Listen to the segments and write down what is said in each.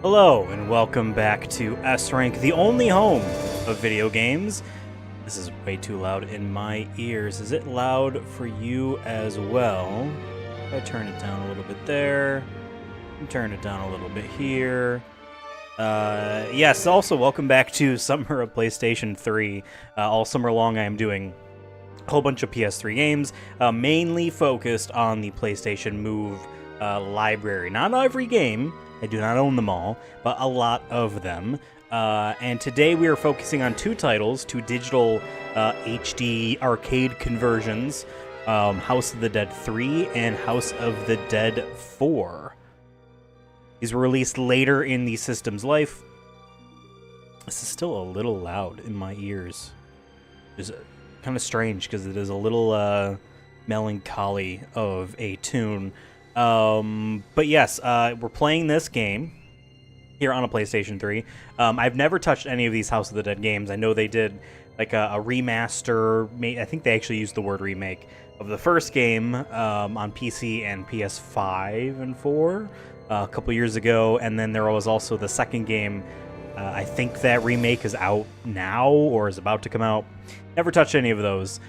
Hello, and welcome back to S-Rank, the only home of video games. This is way too loud in my ears. Is it loud for you as well? If I turn it down a little bit there, and turn it down a little bit here. Yes, also welcome back to Summer of PlayStation 3. All summer long I am doing a whole bunch of PS3 games, mainly focused on the PlayStation Move library. Not every game. I do not own them all, but a lot of them. And today we are focusing on two titles, two digital HD arcade conversions, House of the Dead 3 and House of the Dead 4. These were released later in the system's life. This is still a little loud in my ears. It's kind of strange because it is a little melancholy of a tune. But yes, we're playing this game here on a PlayStation 3. I've never touched any of these House of the Dead games. I know they did like a remaster. I think they actually used the word remake of the first game on PC and PS5 and 4 a couple years ago. And then there was also the second game. I think that remake is out now or is about to come out. Never touched any of those.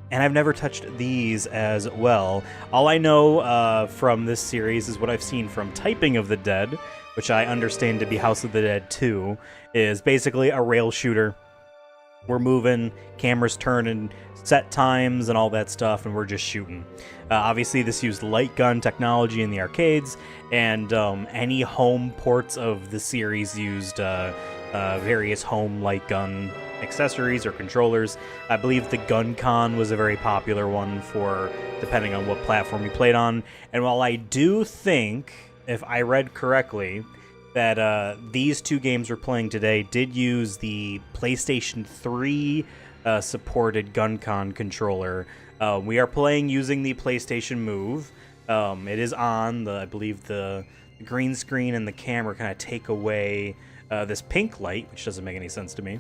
And I've never touched these as well. All I know from this series is what I've seen from Typing of the Dead, which I understand to be House of the Dead 2, is basically a rail shooter. We're moving, cameras turning, set times and all that stuff, and we're just shooting. Obviously, this used light gun technology in the arcades, and any home ports of the series used various home light gun accessories or controllers. I believe the GunCon was a very popular one for depending on what platform you played on. And while I do think, if I read correctly, that these two games we're playing today did use the PlayStation 3 supported GunCon controller, we are playing using the PlayStation Move. It is on. I believe the green screen and the camera kind of take away this pink light, which doesn't make any sense to me.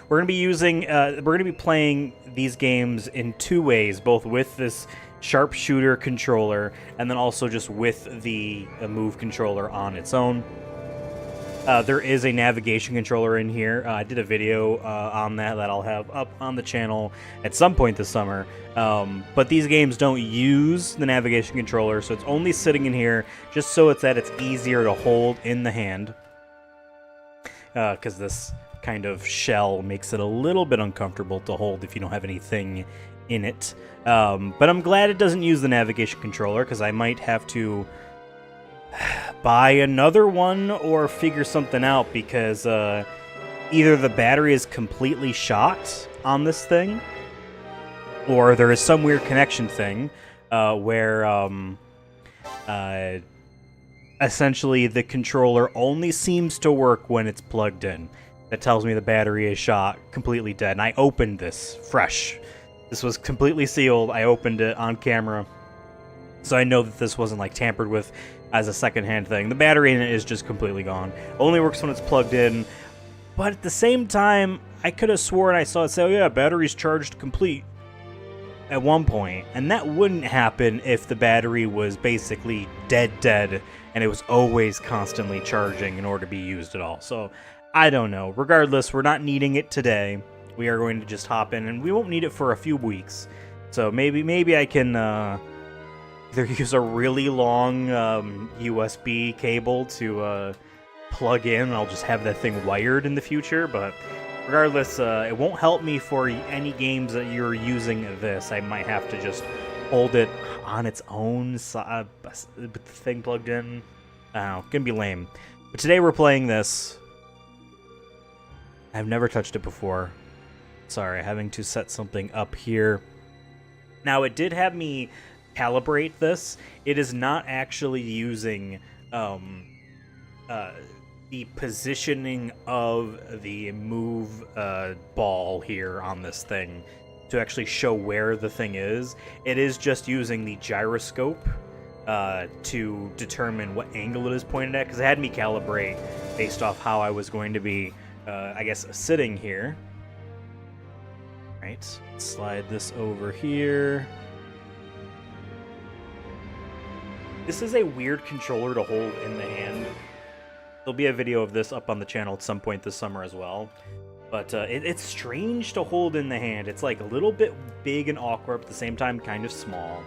We're going to be playing these games in two ways, both with this sharpshooter controller and then also just with the Move controller on its own. There is a navigation controller in here. I did a video on that I'll have up on the channel at some point this summer. But these games don't use the navigation controller, so it's only sitting in here just so it's easier to hold in the hand. Because this kind of shell makes it a little bit uncomfortable to hold if you don't have anything in it. But I'm glad it doesn't use the navigation controller, because I might have to buy another one or figure something out, because either the battery is completely shot on this thing, or there is some weird connection thing where essentially the controller only seems to work when it's plugged in. That tells me the battery is shot, completely dead. And I opened this fresh. This was completely sealed. I opened it on camera. So I know that this wasn't like tampered with as a secondhand thing. The battery in it is just completely gone. Only works when it's plugged in. But at the same time, I could have sworn I saw it say, oh yeah, battery's charged complete at one point. And that wouldn't happen if the battery was basically dead, and it was always constantly charging in order to be used at all. So I don't know. Regardless, we're not needing it today. We are going to just hop in, and we won't need it for a few weeks. So maybe I can either use a really long USB cable to plug in, and I'll just have that thing wired in the future. But regardless, it won't help me for any games that you're using this. I might have to just hold it on its own side with the thing plugged in. I don't know. Gonna be lame. But today we're playing this. I've never touched it before. Sorry, having to set something up here. Now, it did have me calibrate this. It is not actually using the positioning of the move ball here on this thing to actually show where the thing is. It is just using the gyroscope to determine what angle it is pointed at, because it had me calibrate based off how I was going to be I guess sitting here. Right, slide this over here. This is a weird controller to hold in the hand There'll be a video of this up on the channel at some point this summer as well. But it's strange to hold in the hand. It's like a little bit big and awkward, but at the same time kind of small.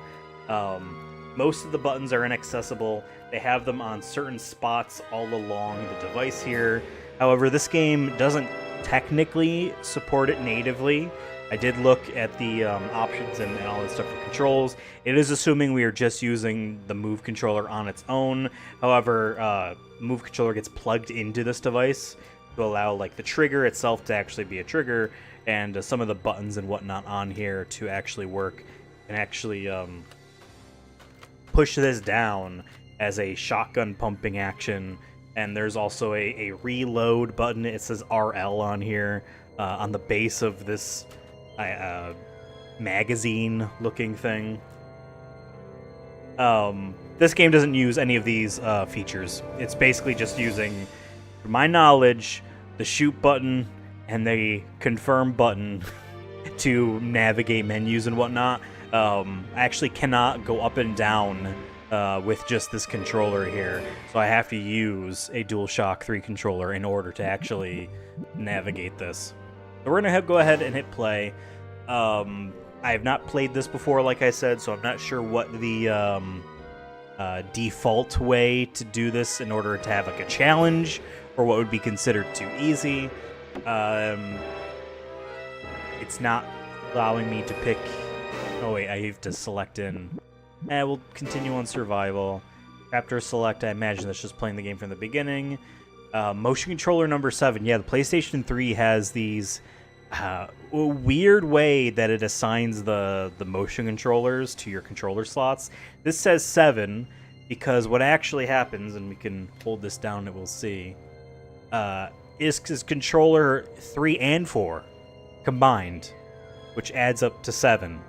Most of the buttons are inaccessible. They have them on certain spots all along the device here. However, this game doesn't technically support it natively. I did look at the options and all that stuff for controls. It is assuming we are just using the Move controller on its own. However, Move controller gets plugged into this device to allow like the trigger itself to actually be a trigger, and some of the buttons and whatnot on here to actually work, and actually push this down as a shotgun pumping action. And there's also a reload button. It says RL on here on the base of this magazine looking thing. This game doesn't use any of these features. It's basically just using, to my knowledge, the shoot button and the confirm button to navigate menus and whatnot. I actually cannot go up and down with just this controller here, so I have to use a DualShock 3 controller in order to actually navigate this. So we're gonna go ahead and hit play. I have not played this before, like I said, so I'm not sure what the default way to do this in order to have like a challenge, or what would be considered too easy. It's not allowing me to pick. Oh wait, I have to select in. We'll continue on survival. Chapter select, I imagine that's just playing the game from the beginning. Motion controller number 7. Yeah, the PlayStation 3 has these weird way that it assigns the motion controllers to your controller slots. This says 7 because what actually happens, and we can hold this down and we'll see, is controller 3 and 4 combined, which adds up to 7.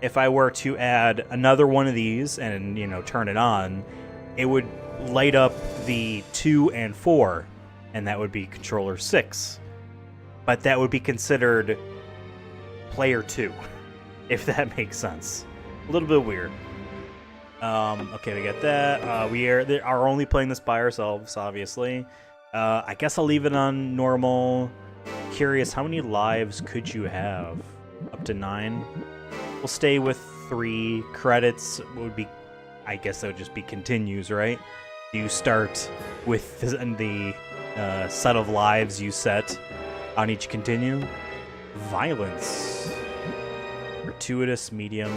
If I were to add another one of these and, you know, turn it on, it would light up the 2 and 4, and that would be controller 6. But that would be considered player 2, if that makes sense. A little bit weird. Okay, we got that. We are only playing this by ourselves, obviously. I guess I'll leave it on normal. Curious, how many lives could you have? Up to 9? We'll stay with 3. Credits would be, I guess that would just be continues, right? You start with the set of lives you set on each continue. Violence. Gratuitous, medium.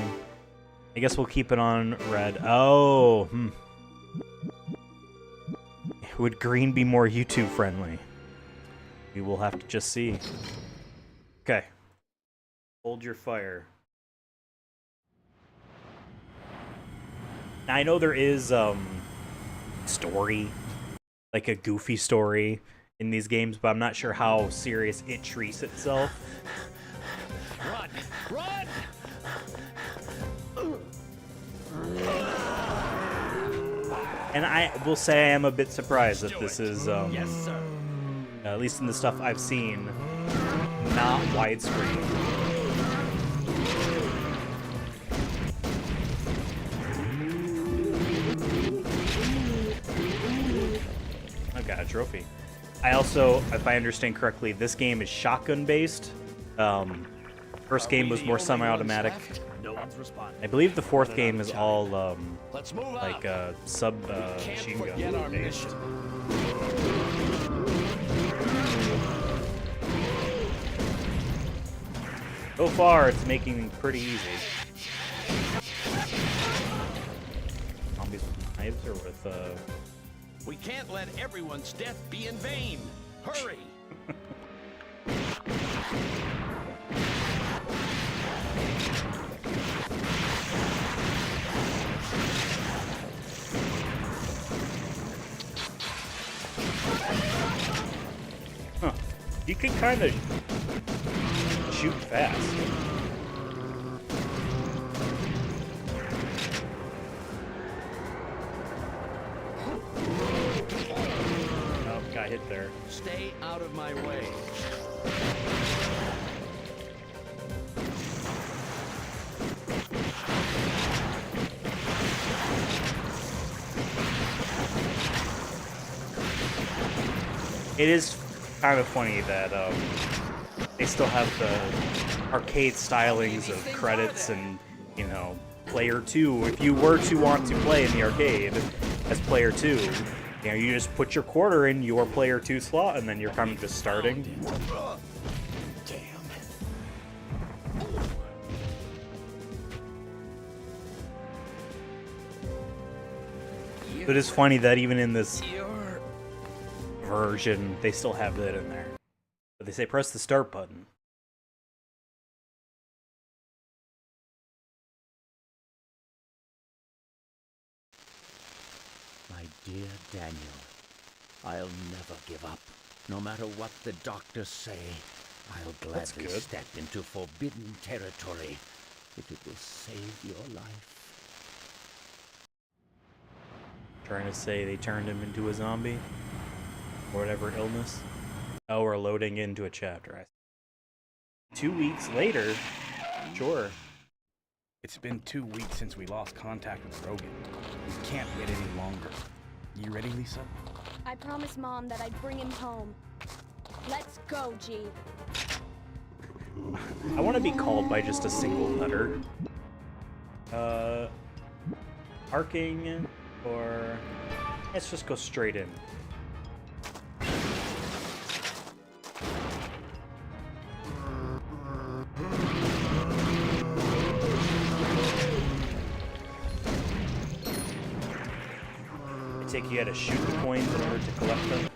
I guess we'll keep it on red. Oh, Would green be more YouTube friendly? We will have to just see. Okay. Hold your fire. Now, I know there is story, like a goofy story in these games, but I'm not sure how serious it treats itself. Run! Run! And I will say I am a bit surprised that this is, Yes, sir. at least in the stuff I've seen, not widescreen. I've got a trophy. I also, if I understand correctly, this game is shotgun based. First game was more semi-automatic. No one's responding. I believe the fourth game is all Let's move like out. machine Forget our gun based. mission. So far, it's making pretty easy. Zombies with knives or with We can't let everyone's death be in vain. Hurry! Huh. You can kind of shoot fast. Oh, got hit there. Stay out of my way. It is kind of funny that they still have the arcade stylings of credits and, you know, player 2. If you were to want to play in the arcade as player 2, you know, you just put your quarter in your player 2 slot and then you're kind of just starting. But it's funny that even in this version, they still have that in there. But they say press the start button. My dear Daniel, I'll never give up. No matter what the doctors say, I'll gladly step into forbidden territory if it will save your life. Trying to say they turned him into a zombie? Or whatever illness? Oh, we're loading into a chapter. 2 weeks later? Sure. It's been 2 weeks since we lost contact with Rogan. We can't wait any longer. You ready, Lisa? I promised Mom that I'd bring him home. Let's go, G. I want to be called by just a single letter. Arcing, or... let's just go straight in. I take you had to shoot the coins in order to collect them.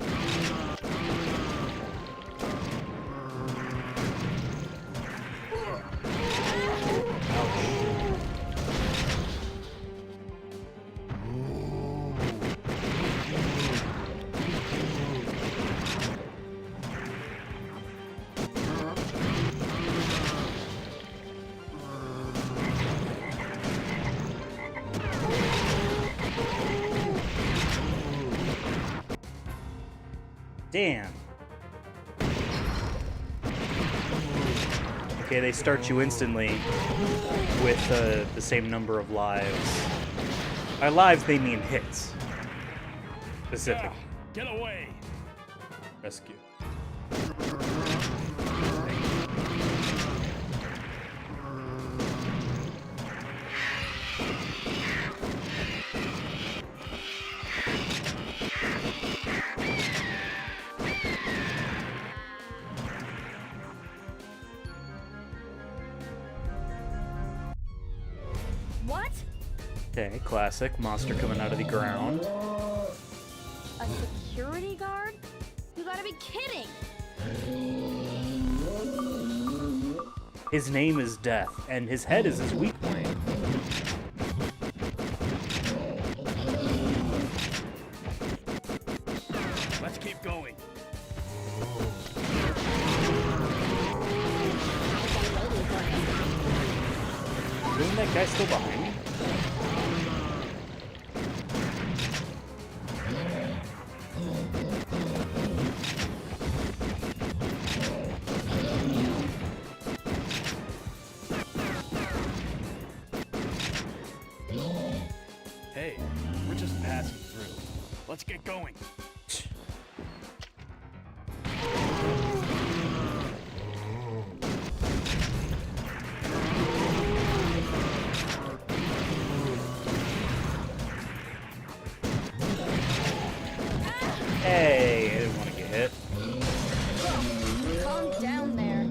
Damn. Okay, they start you instantly with the same number of lives. By lives, they mean hits. Specific. Get away! Rescue. What? Okay, classic. Monster coming out of the ground. A security guard? You gotta be kidding! His name is Death, and his head is his weak point. Let's keep going. Isn't that guy still behind me? Hey, we're just passing through. Let's get going. Hey, I didn't want to get hit. Calm down there.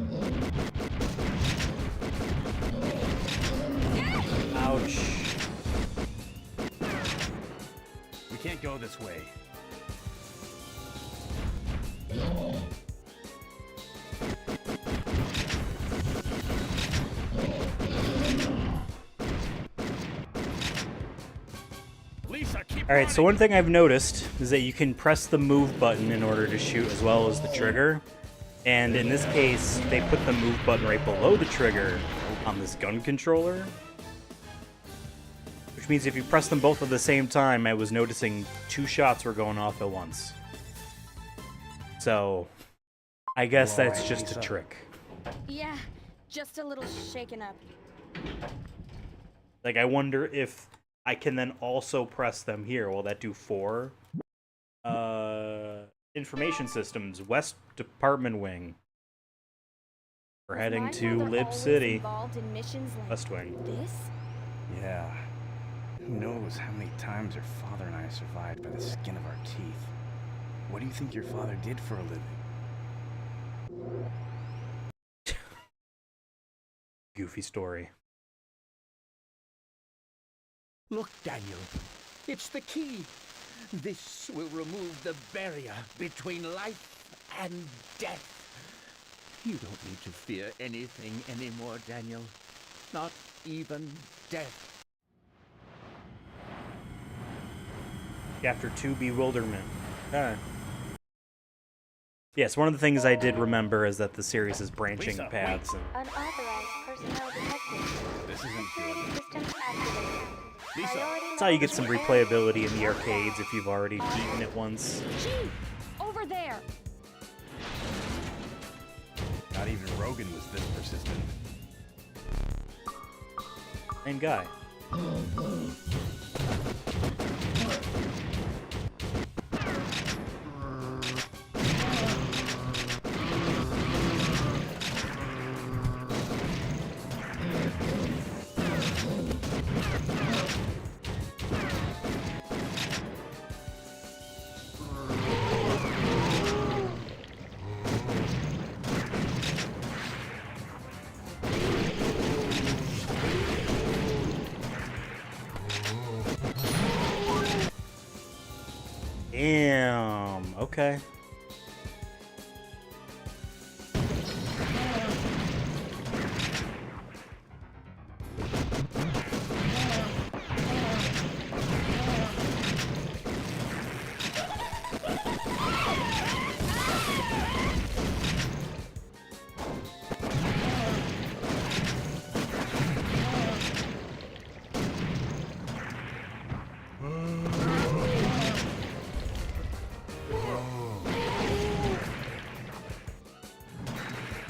Ouch. We can't go this way. Lisa, keep Alright, so one thing I've noticed is that you can press the move button in order to shoot as well as the trigger. And in this case, they put the move button right below the trigger on this gun controller. Which means if you press them both at the same time, I was noticing 2 shots were going off at once. So, I guess that's just a trick. Yeah, just a little shaken up. Like, I wonder if I can then also press them here. Will that do 4? Information Systems, West Department Wing. We're Was heading my to mother Lib always City. involved in missions like West Wing. this? Yeah. Who knows how many times your father and I survived by the skin of our teeth. What do you think your father did for a living? Goofy story. Look, Daniel. It's the key. This will remove the barrier between life and death. You don't need to fear anything anymore, Daniel. Not even death. Chapter 2, Bewilderment. Yes, one of the things I did remember is that the series is branching Lisa, paths. And Unauthorized personnel detected. This isn't Security good. systems activated. Lisa. Priority that's how you get some level replayability in the arcades if you've already beaten it once. Gee, over there. Not even Rogan was this persistent. Same guy. Damn. Okay.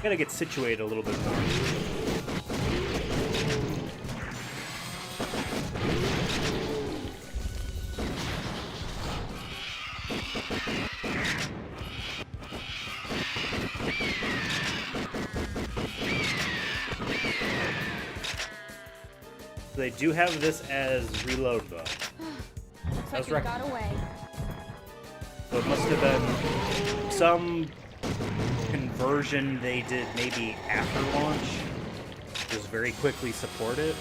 Gotta get situated a little bit more. They do have this as reload though. Looks That's like you got away. So it must have been some conversion they did maybe after launch. Just very quickly support it.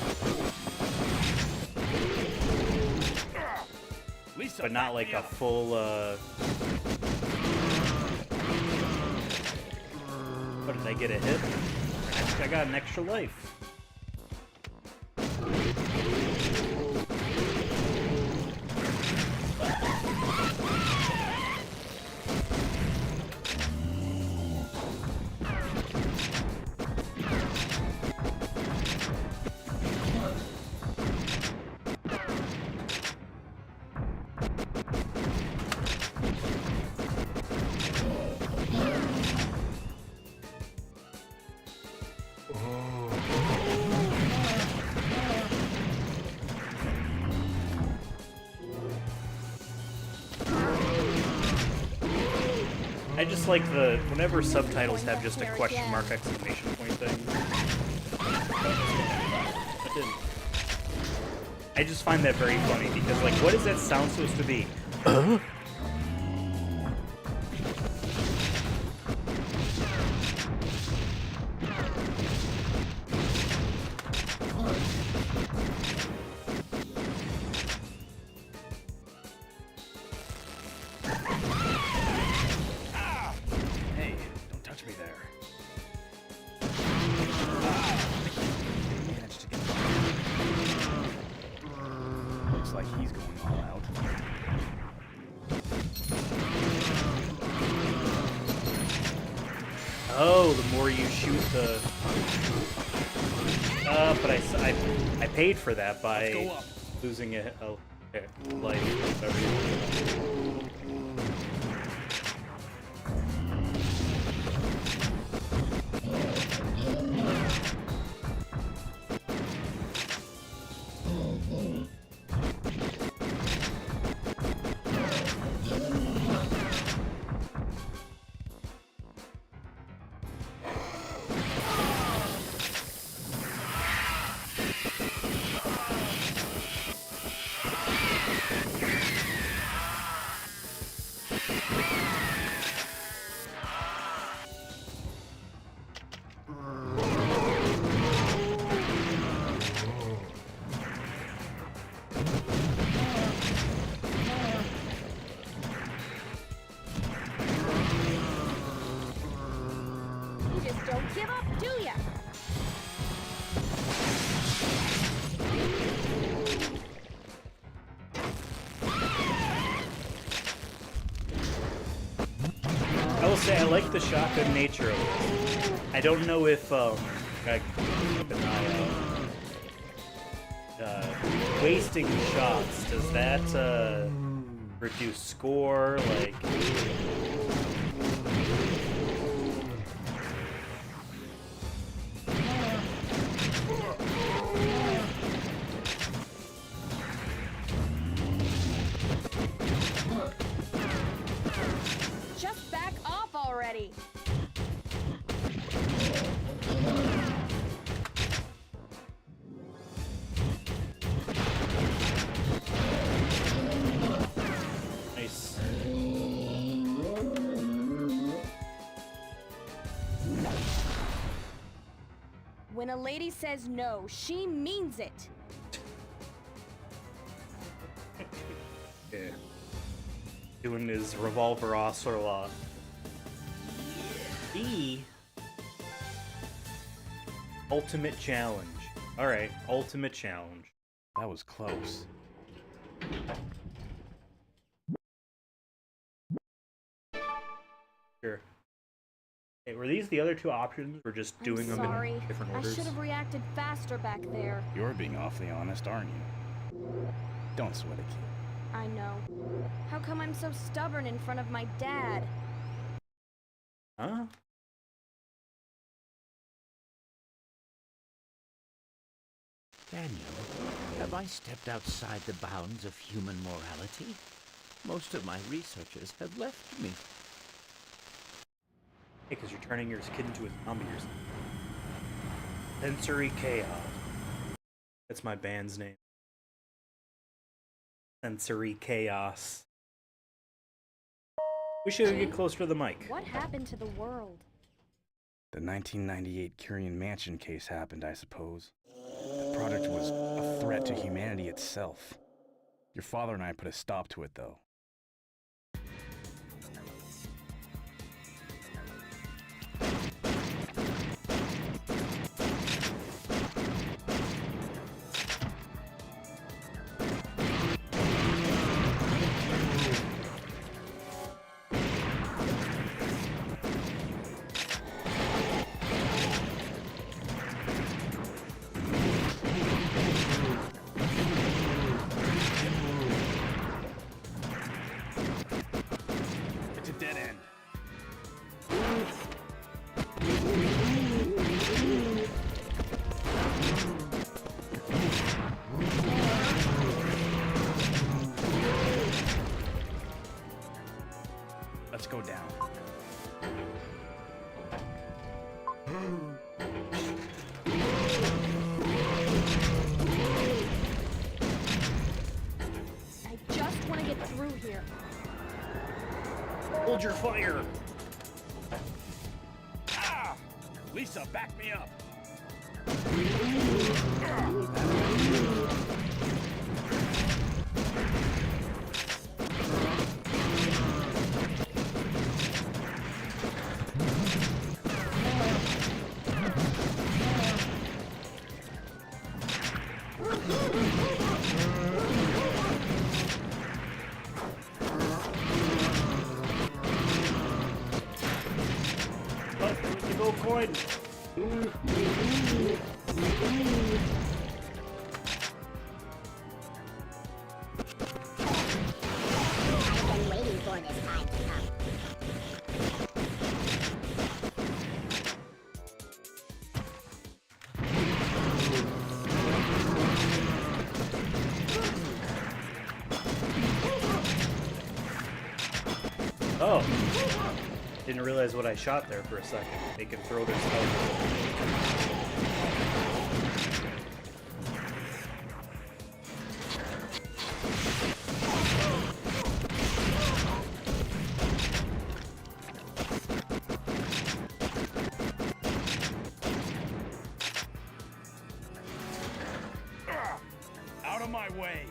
Lisa, But not like a full what did I get a hit? I got an extra life. I just like the whenever subtitles have just a question mark exclamation point thing. I just find that very funny because like what is that sound supposed to be? Hey, don't touch me there. Managed to get. Looks like he's going all out. Oh, the more you shoot the. But I paid for that by Go up. losing a life. Whatever you want. You just don't give up, do ya? I will say I like the shotgun nature of it. I don't know if I keep an eye out. Wasting shots, does that reduce score? Like, Just back off already. nice. When a lady says no, she means it. Yeah. Doing his revolver ocelot. E. Ultimate challenge. Alright, ultimate challenge. That was close. Sure. Hey, were these the other two options? We're just doing them Sorry. in different I orders? should have reacted faster back there. You're being awfully honest, aren't you? Don't sweat it, kid. I know. How come I'm so stubborn in front of my dad? Huh? Daniel, have I stepped outside the bounds of human morality? Most of my researchers have left me. Because you're turning your kid into a zombie or something. Sensory Chaos. That's my band's name. Sensory Chaos. We should get closer to the mic. What happened to the world? The 1998 Curian Mansion case happened, I suppose. The project was a threat to humanity itself. Your father and I put a stop to it, though. It's a dead end. Let's go down. I just want to get through here. Hold your fire! Ah! Lisa, back me up. But there was the gold coin! I've been waiting for this time to come. Oh. Didn't realize what I shot there for a second. They can throw their spells. way.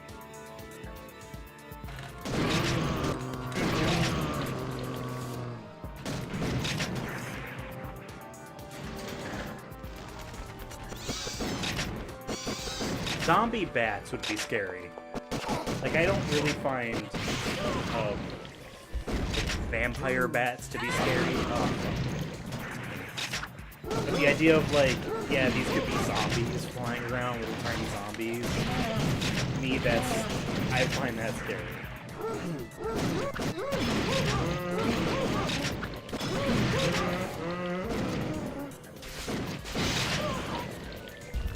Zombie bats would be scary. Like, I don't really find vampire bats to be scary. But the idea of, like, yeah, these could be zombies flying around, little tiny zombies. To me, I find that scary.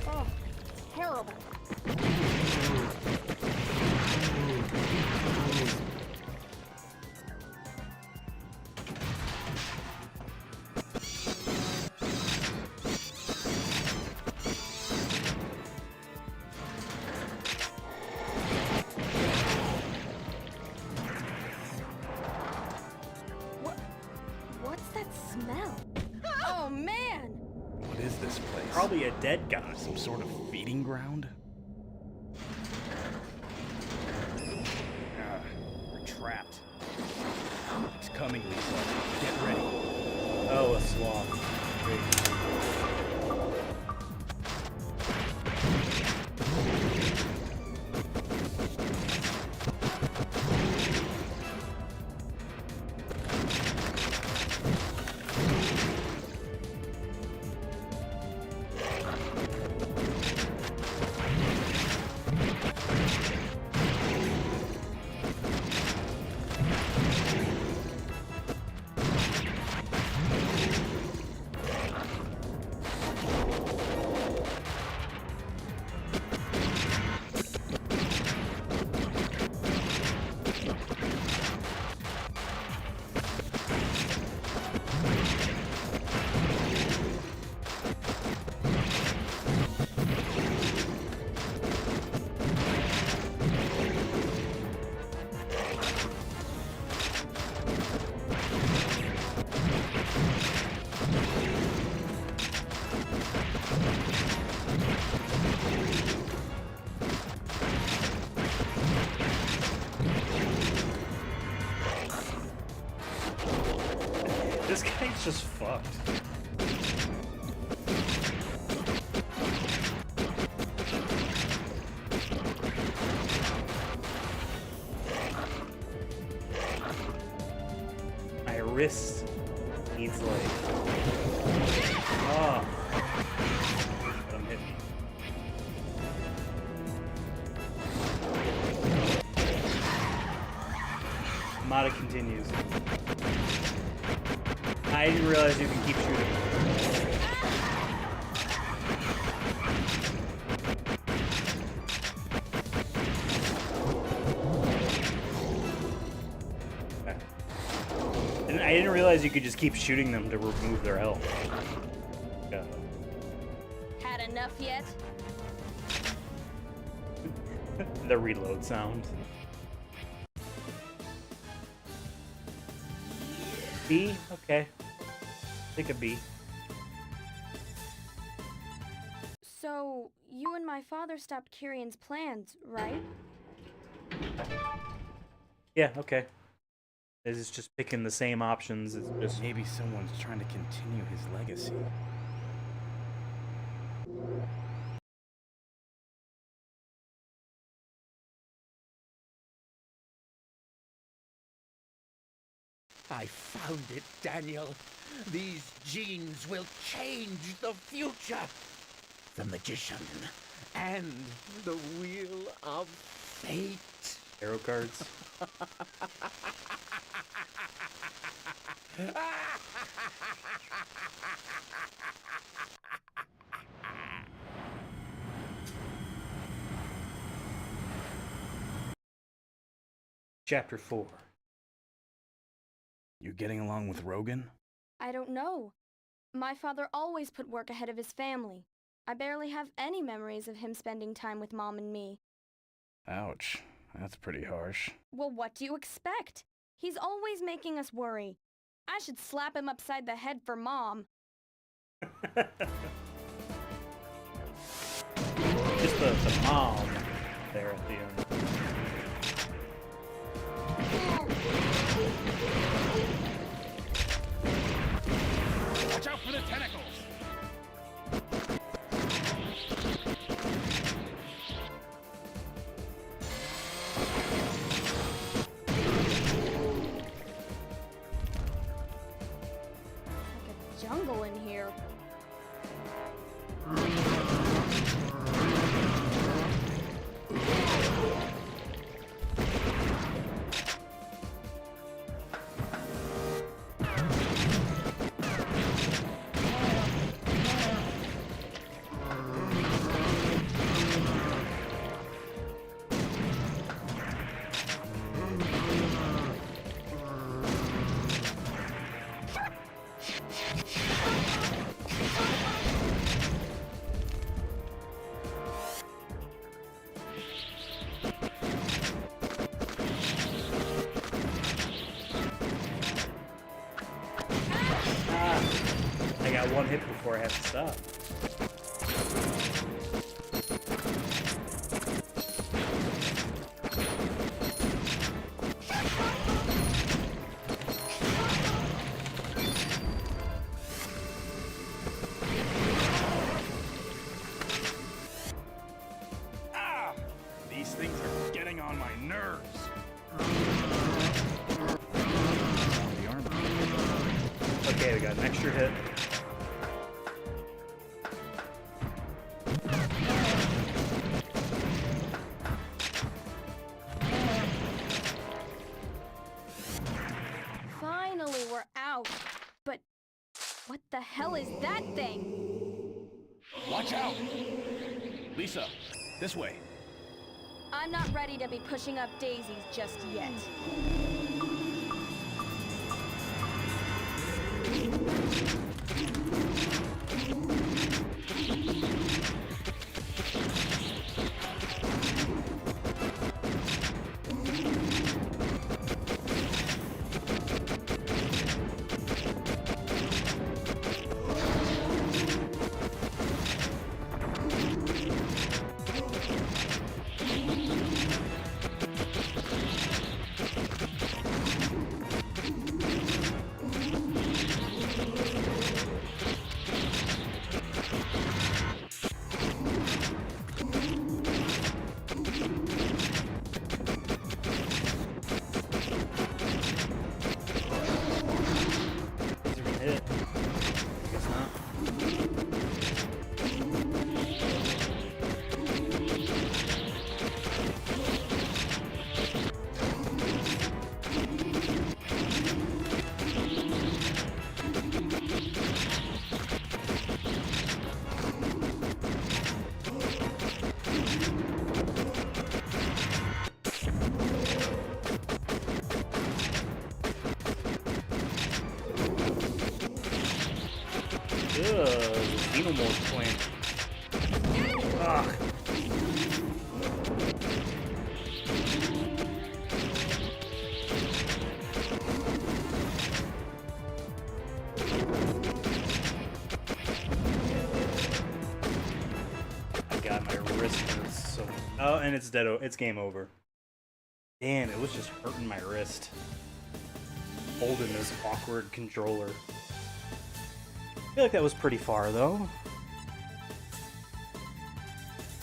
Oh, terrible. What's that smell? Oh, man! What is this place? Probably a dead guy. Some sort of feeding ground? We're trapped. It's coming, Lisa. Get ready. Oh, a swamp. Great. This guy's just fucked. My wrist needs like... Oh. But I'm hitting. Mata continues. I didn't realize you can keep shooting. And I didn't realize you could just keep shooting them to remove their health. Yeah. Had enough yet? The reload sound. B? Okay. Take a B. So, you and my father stopped Kyrion's plans, right? Yeah, okay. It's just picking the same options. It's just... Maybe someone's trying to continue his legacy. I found it, Daniel. These genes will change the future. The magician and the wheel of fate. Arrow cards. Chapter 4. You getting along with Rogan? I don't know. My father always put work ahead of his family. I barely have any memories of him spending time with Mom and me. Ouch. That's pretty harsh. Well, what do you expect? He's always making us worry. I should slap him upside the head for Mom. Just the mom. there at the end. Watch out for the tentacles! Like a jungle in here. I got one hit before I have to stop. Ah! These things are getting on my nerves. The armor. Okay, we got an extra hit. Finally, we're out. But what the hell is that thing? Watch out! Lisa, this way. I'm not ready to be pushing up daisies just yet. Xenomorph plant. Ugh. I got my wrist hurts so. Oh, and it's dead. It's game over. Damn, it was just hurting my wrist. Holding this awkward controller. I feel like that was pretty far, though.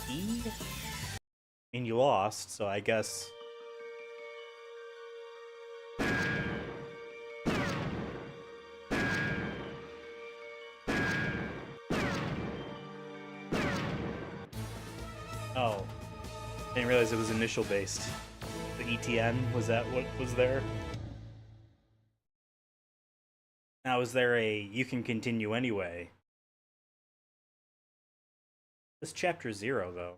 E? I mean, you lost, so I guess... Oh. Didn't realize it was initial based. The ETN, was that what was there? Now, is there a you can continue anyway? This chapter 0, though.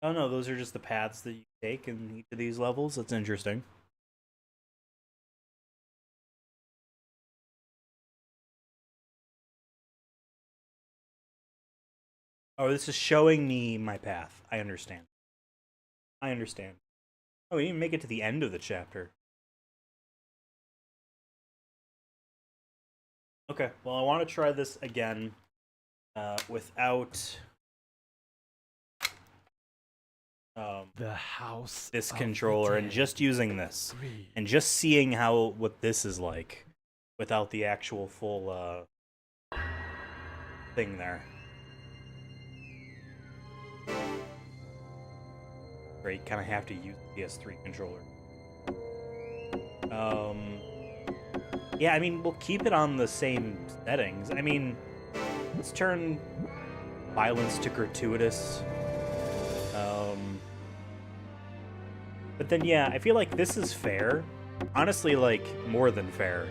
Oh no, those are just the paths that you take in each of these levels. That's interesting. Oh, this is showing me my path. I understand. I understand. Oh, we didn't make it to the end of the chapter. Okay, well, I want to try this again without The house. this of controller the and dead. just using this 3. and just seeing what this is like without the actual full thing there. Great, kind of have to use the PS3 controller. Yeah, I mean, we'll keep it on the same settings. I mean, let's turn violence to gratuitous. But then, yeah, I feel like this is fair. Honestly, like, more than fair.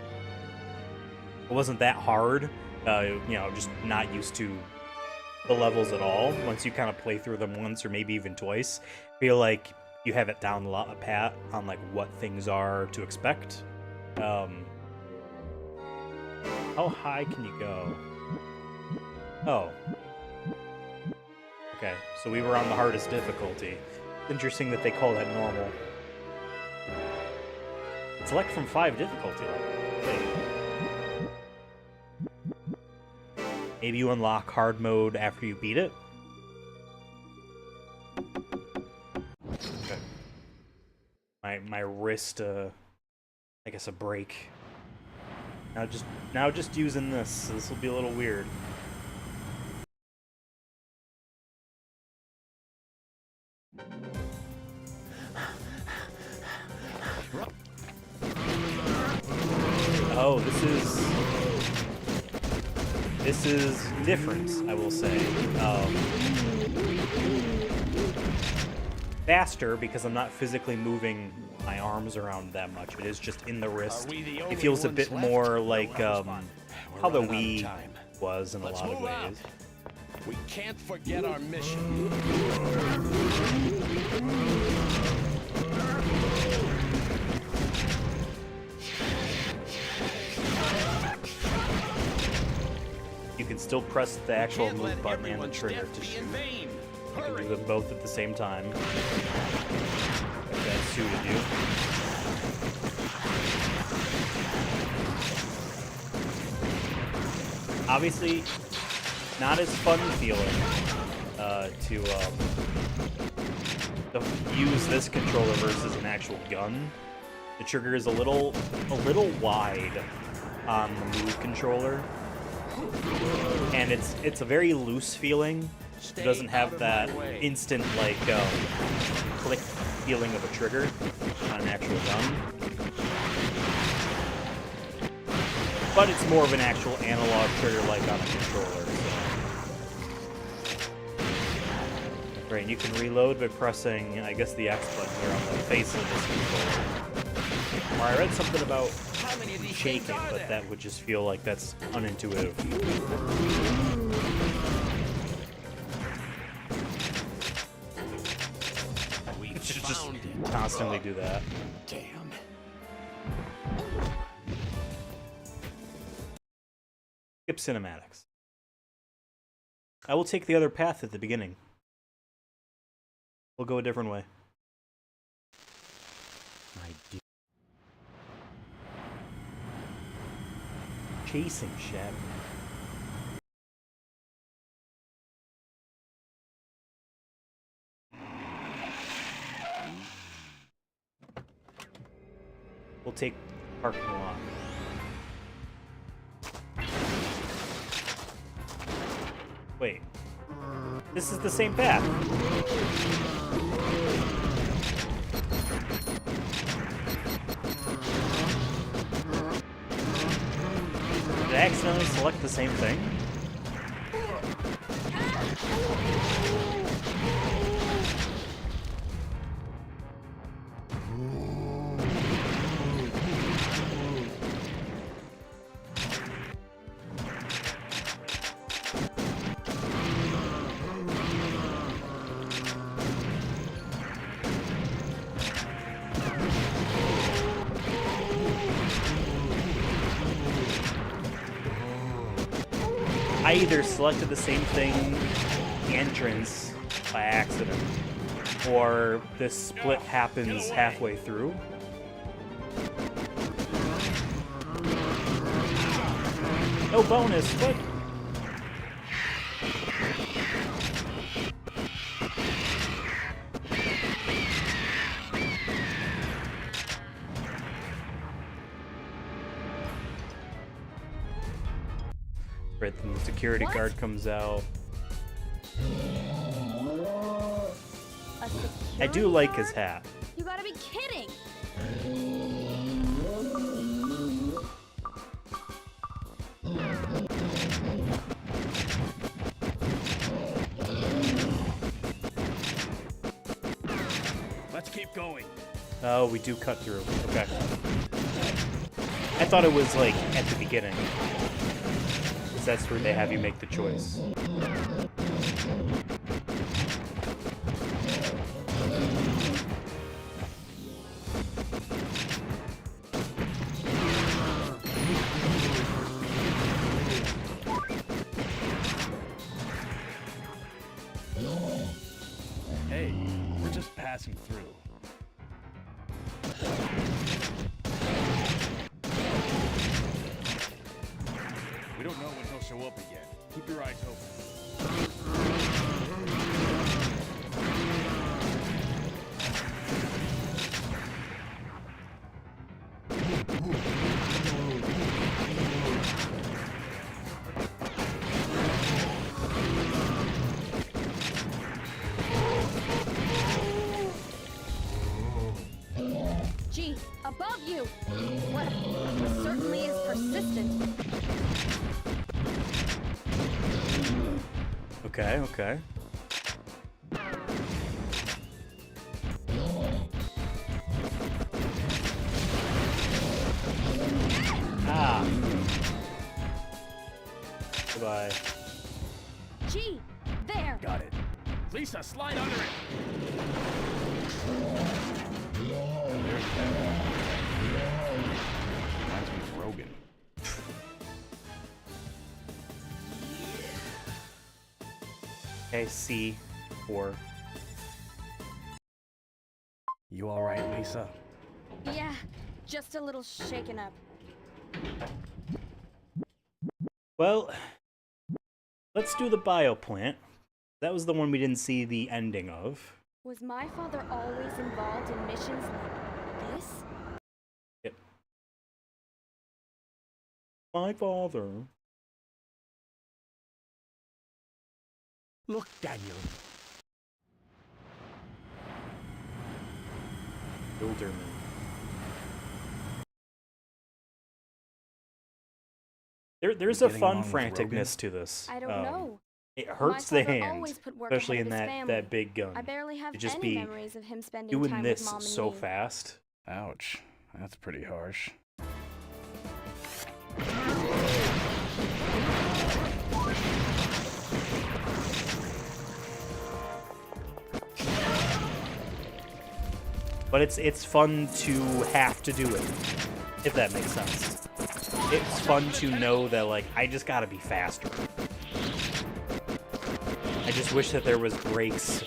It wasn't that hard, you know, just not used to the levels at all. Once you kind of play through them once or maybe even twice, feel like you have it down a pat on, like, what things are to expect. How high can you go? Oh. Okay, so we were on the hardest difficulty. Interesting that they call that normal. Select from 5 difficulty levels. Wait. Maybe you unlock hard mode after you beat it? Okay. My wrist, I guess a break. Now just using this. This will be a little weird. Oh, this is different, I will say. Faster because I'm not physically moving my arms around that much. It is just in the wrist. It feels a bit more like how the Wii was in a lot of ways. We can't forget our mission. You can still press the actual move button and the trigger to shoot. You can do them both at the same time. If that suited you. Obviously, not as fun feeling to use this controller versus an actual gun. The trigger is a little wide on the move controller, and it's a very loose feeling. It doesn't have that instant like click feeling of a trigger on an actual gun. But it's more of an actual analog trigger like on a controller. So. Right, and you can reload by pressing, I guess, the X button there on the face of this controller. Or I read something about shaking, but that would just feel like that's unintuitive. You should just constantly do that. Damn. Skip cinematics. I will take the other path at the beginning. We'll go a different way. Chasing Shadow. We'll take parking lot. Wait. This is the same path. Did I accidentally select the same thing? I either selected the same thing, the entrance, by accident, or this split happens halfway through. No bonus, but Right, then the security What? guard comes out. A I do security like his guard? hat. You gotta be kidding! Let's keep going. Oh, we do cut through. Okay. I thought it was like at the beginning. Because that's where they have you make the choice. Hey, we're just passing through. We don't know when he'll show up again. Keep your eyes open. Gee, above you! Well, this certainly is persistent. Okay, okay. Ah. Goodbye. Gee, there! Got it. Lisa, slide under it. Reminds me of Rogan. Okay, C4. You all right, Lisa? Yeah, just a little shaken up. Well, let's do the bioplant. That was the one we didn't see the ending of. Was my father always involved in missions like this? Yep. My father. Look, Daniel. Wilderman. There's a getting fun along with franticness to this. I don't know. It hurts the My father hand, always put work especially ahead in of his family. that big gun. I barely have To just any be memories of him spending doing time this with Mom and so me. fast. Ouch. That's pretty harsh. But it's fun to have to do it, if that makes sense. It's fun to know that, like, I just gotta be faster. I just wish that there was breaks.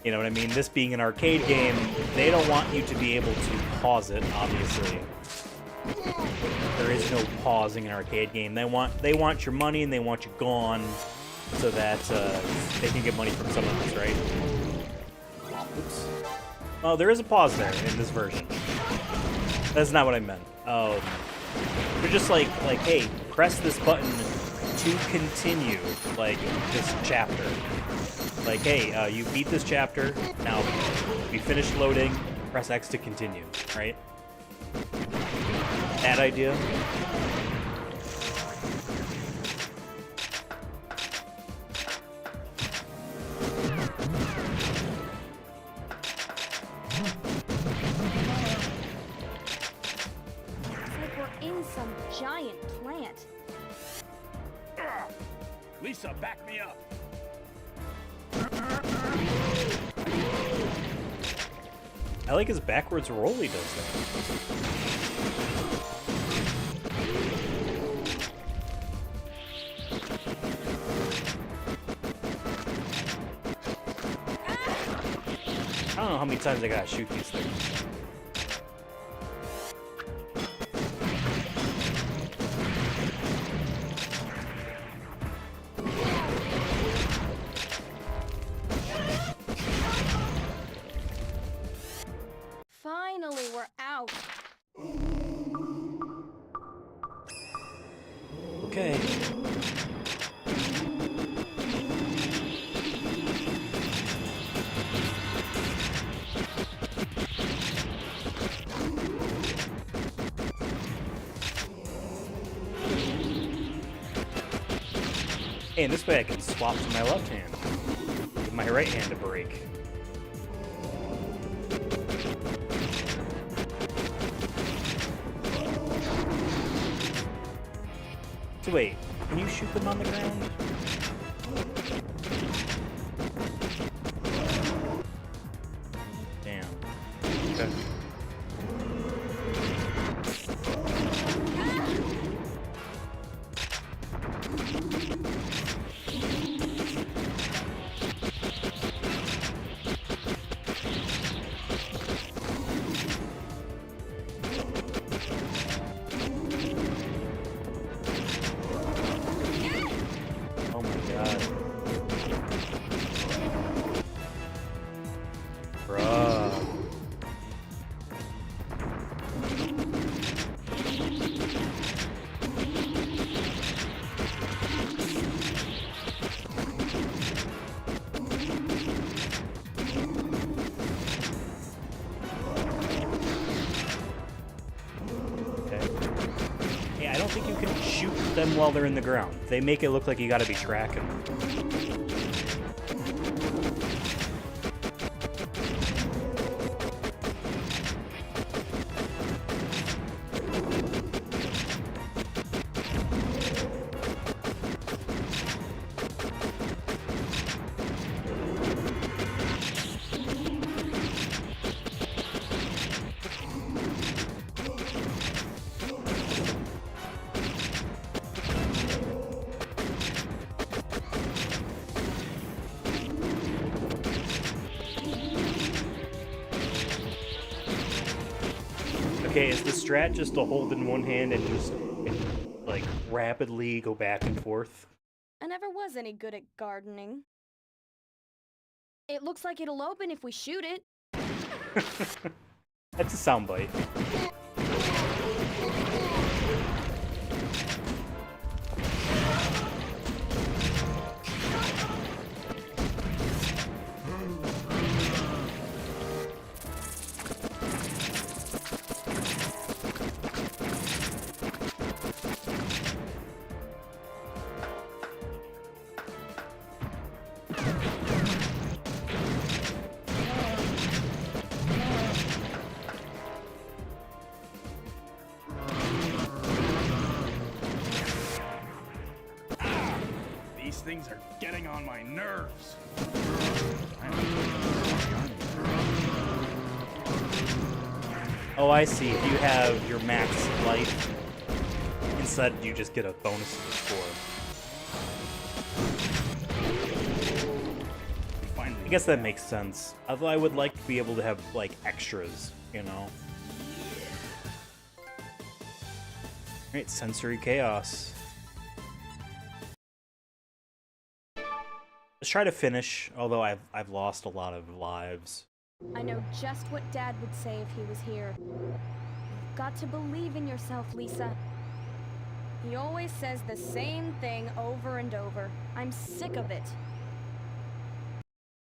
You know what I mean? This being an arcade game, they don't want you to be able to pause it, obviously. There is no pausing an arcade game. They want your money and they want you gone so that they can get money from someone else, right? Oops. Oh, there is a pause there in this version. That's not what I meant. Oh, they're just like, hey, press this button to continue, like, this chapter. Like, hey, you beat this chapter, now we finished loading, press X to continue, right? That idea? It's like we're in some giant plant. Lisa, back me up. I like his backwards roll he does that. I don't know how many times I gotta shoot these things. Finally, we're out. Okay. Hey, and this way I can swap to my left hand. Give my right hand a break. So wait, can you shoot them on the ground? Damn. Okay. Oh my god. Bruh. Okay. Yeah, I don't think you can shoot them while they're in the ground. They make it look like you gotta be tracking them. Okay, is the strat just to hold in one hand and just, like, rapidly go back and forth? I never was any good at gardening. It looks like it'll open if we shoot it. That's a soundbite. These things are getting on my nerves. Oh, I see. If you have your max life, instead you just get a bonus to the score. I guess that makes sense. Although I would like to be able to have, like, extras, you know? Alright, sensory chaos. Let's try to finish, although I've lost a lot of lives. I know just what Dad would say if he was here. You've got to believe in yourself, Lisa. He always says the same thing over and over. I'm sick of it.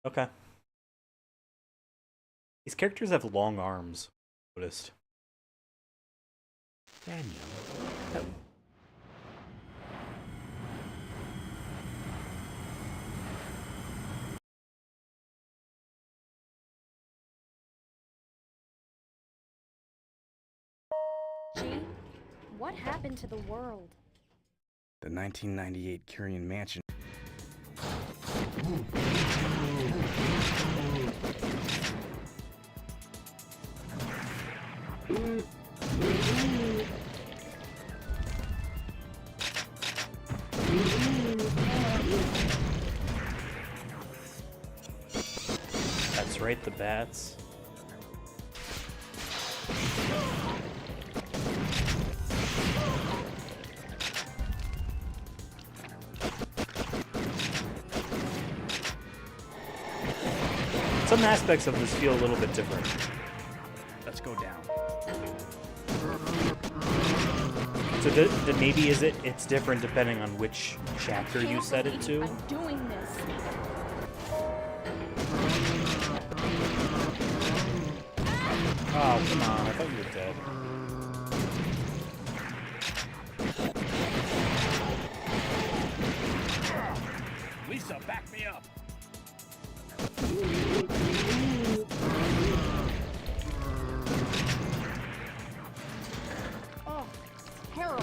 Okay. These characters have long arms, I noticed. Daniel, Gee, what happened to the world? The 1998 Curian Mansion. That's right, the bats. Some aspects of this feel a little bit different. Let's go down. So maybe it's different depending on which chapter you set it to? I'm doing this. Oh, come on, I thought you were dead. Lisa, back me up. Oh, terrible.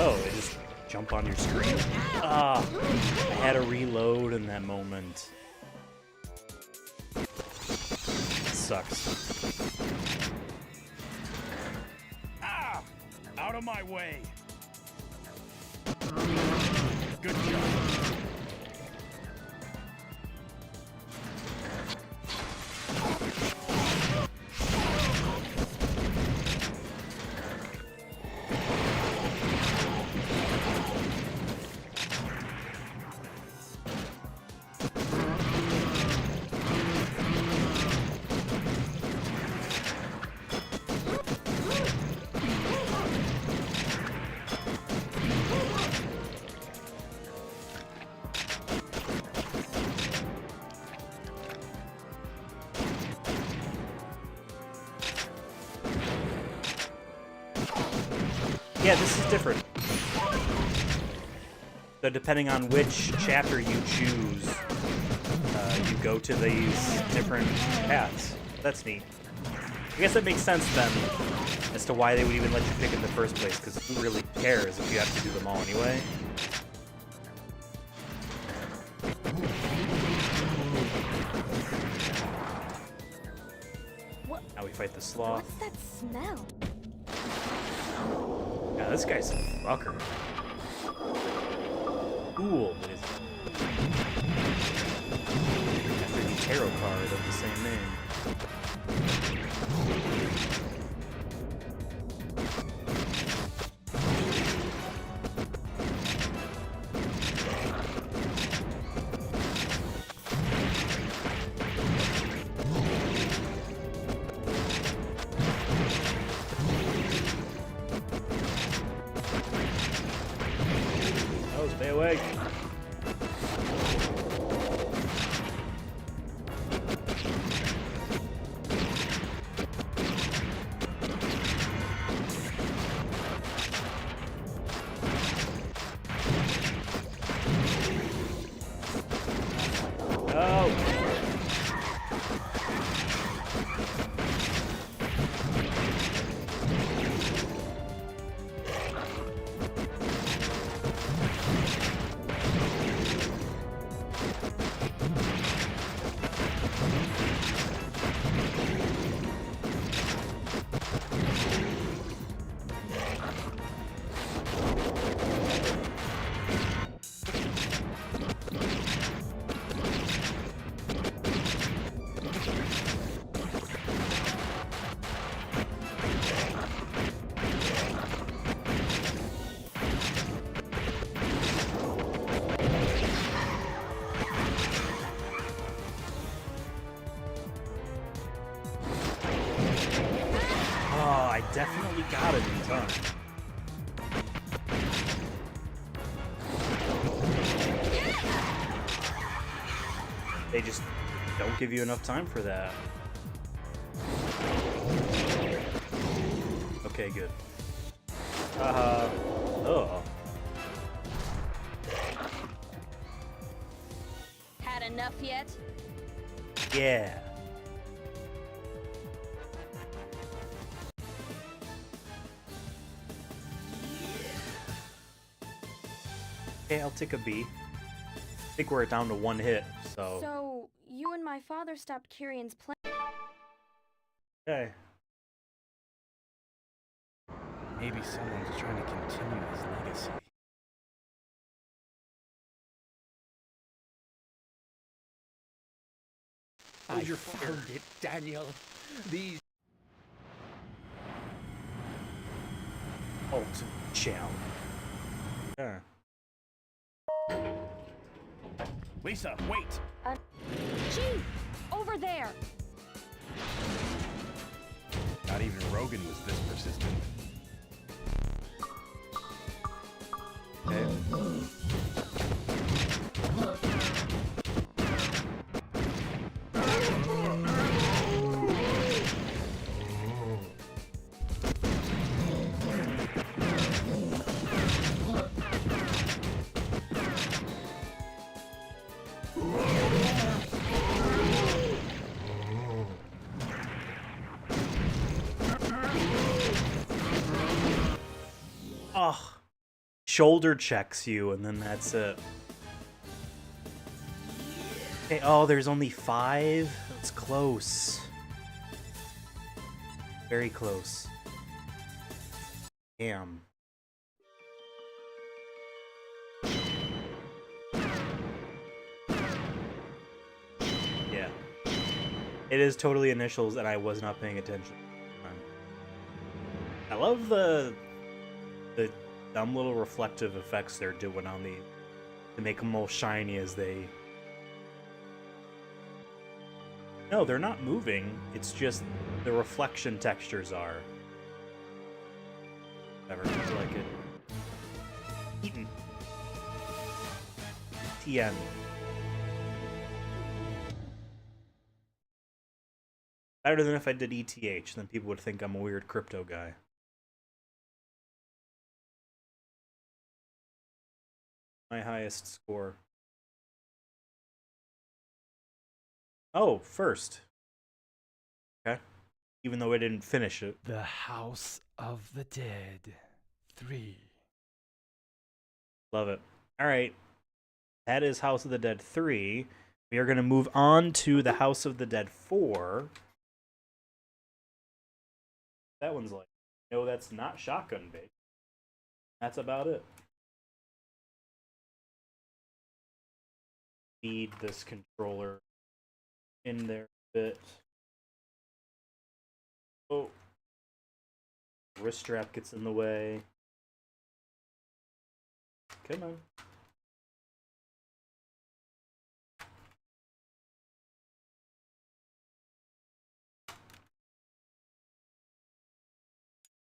Oh, they just jump on your screen? Ah, I had to reload in that moment. Sucks. Ah! Out of my way. Good job. Yeah, this is different. So depending on which chapter you choose, you go to these different paths. That's neat. I guess that makes sense then, as to why they would even let you pick in the first place, because who really cares if you have to do them all anyway? What? Now we fight the sloth. What's that smell? Yeah, this guy's a fucker. Cool, but it's after the tarot card of the same name. Oh, stay awake. Oh. I definitely got it in time. They just don't give you enough time for that. Okay, good. Oh. Had enough yet? Yeah. Okay, I'll take a B. I think we're down to one hit, so. So, you and my father stopped Kyrion's plan. Okay. Maybe someone's trying to continue his legacy. I found it, Daniel. These Ultimate challenge. Yeah. Lisa, wait! Chief! Over there! Not even Rogan was this persistent. Okay. Ugh. Shoulder checks you, and then that's it. Okay, oh, there's only 5? That's close. Very close. Damn. Yeah. It is totally initials, and I was not paying attention. I love the dumb little reflective effects they're doing on these to make them all shiny as they... No, they're not moving. It's just the reflection textures are. Whatever, I like it. Eaten. TN. Better than if I did ETH, then people would think I'm a weird crypto guy. My highest score. Oh, first. Okay. Even though I didn't finish it. The House of the Dead 3. Love it. Alright. That is House of the Dead 3. We are going to move on to the House of the Dead 4. That one's like, no, that's not shotgun based. That's about it. Feed this controller in there a bit. Oh. Wrist strap gets in the way. Come on.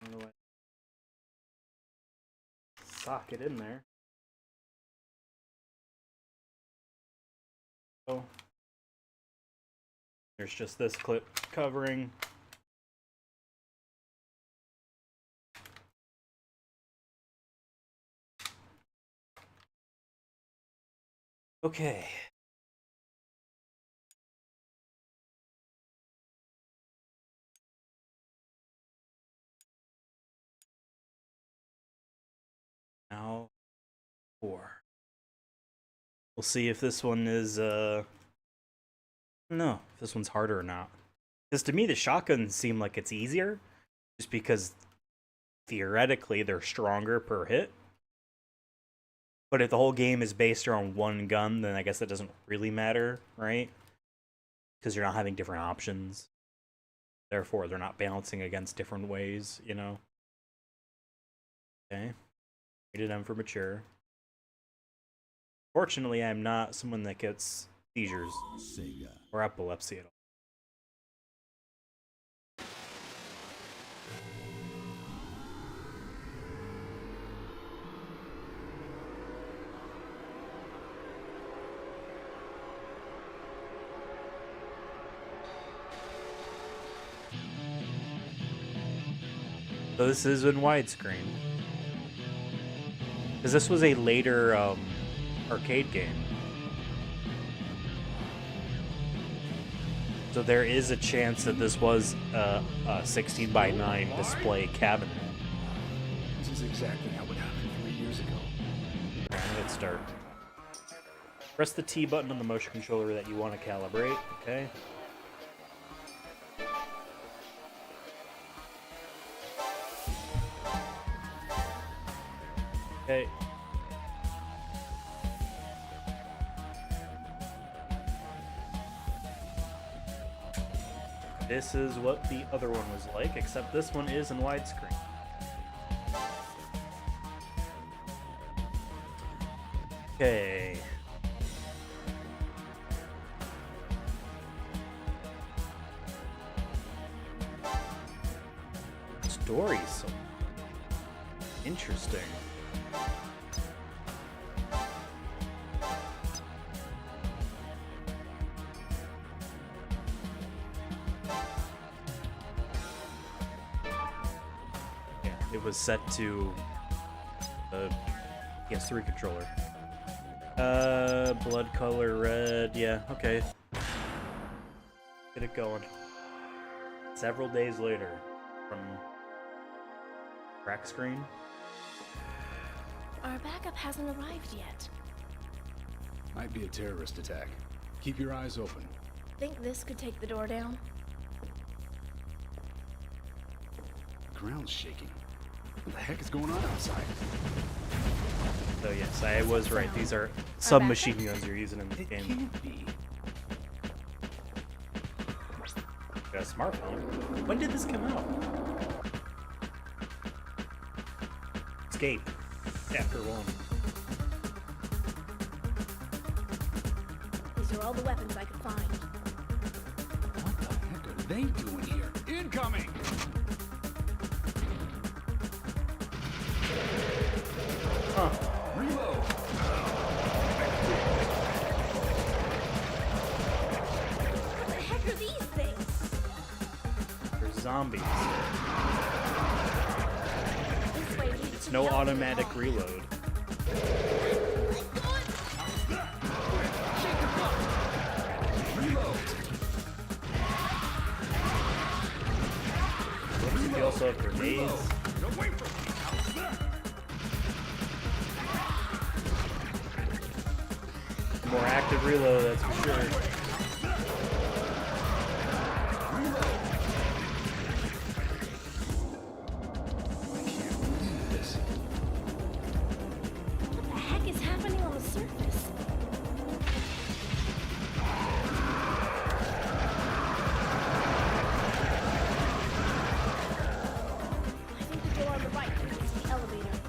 How do I sock it in there? Oh. There's just this clip covering. Okay. Now 4. We'll see if this one is I don't know if this one's harder or not. Because to me the shotguns seem like it's easier, just because theoretically they're stronger per hit. But if the whole game is based around one gun, then I guess that doesn't really matter, right? Because you're not having different options. Therefore, they're not balancing against different ways, you know? Okay. Rated M for mature. Fortunately, I'm not someone that gets seizures Sega. or epilepsy at all. So this is in widescreen. Because this was a later arcade game. So there is a chance that this was a 16:9 display cabinet. This is exactly how it happened 3 years ago. Let's start. Press the T button on the motion controller that you want to calibrate, okay? Okay. This is what the other one was like, except this one is in widescreen. Okay. story so interesting. Yeah, it was set to a PS3 controller. Blood color red. Yeah, okay. Get it going. Several days later, from crack screen. Our backup hasn't arrived yet. Might be a terrorist attack. Keep your eyes open. Think this could take the door down? The ground's shaking. What the heck is going on outside? So yes, I was right. These are submachine guns you're using in the game. Can't be. Got a smartphone. When did this come out? Escape. Chapter 1. These are all the weapons I could find. What the heck are they doing here? Incoming! Huh. Reload! What the heck are these things? They're zombies. This way leads It's to no the automatic elevator hall. reload. Whoops, you also have grenades. More active reload, that's for sure. What the heck is happening on the surface? I think the door on the right leads to the elevator.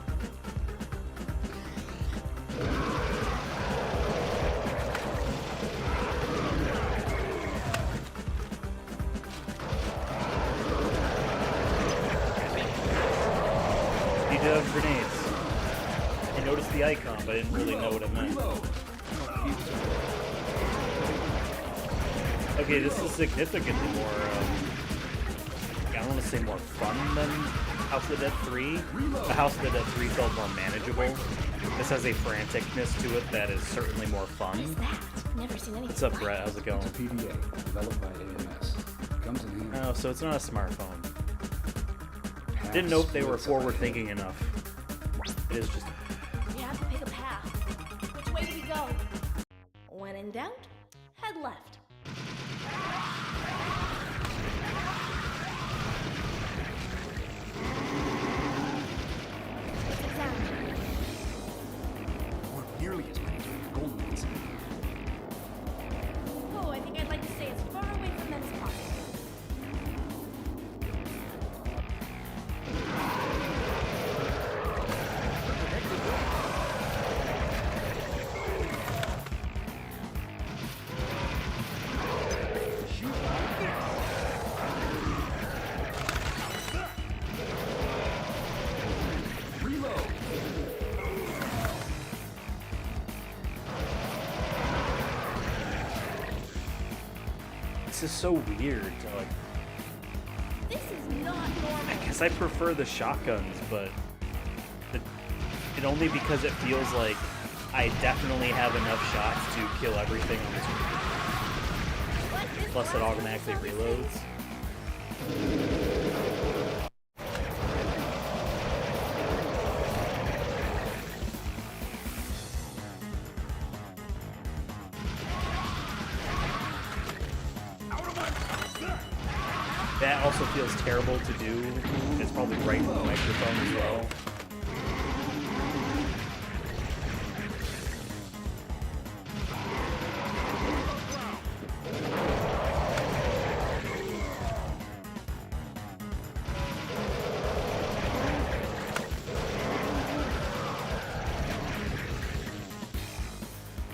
You do have grenades. I noticed the icon, but I didn't really know what it meant. Okay, this is significantly more, I don't want to say more fun than House of the Dead 3. The House of the Dead 3 felt more manageable. This has a franticness to it that is certainly more What is fun. that? Never seen anything. What's up, like Brett? How's it going? It's a PDA, developed by AMS. Comes in handy. Oh, so it's not a smartphone. Didn't know if they were forward-thinking enough. It is just... We have to pick a path. Which way do we go? When in doubt, head left. Let's examine. Weren't nearly as many during the golden ones. Oh, I think I'd like to stay as far away from them as possible. This is so weird. Like, This is not normal. I guess I prefer the shotguns, but it only because it feels like I definitely have enough shots to kill everything on the screen. Like this Plus, it last automatically one, so reloads. That also feels terrible to do. It's probably right in the microphone as well.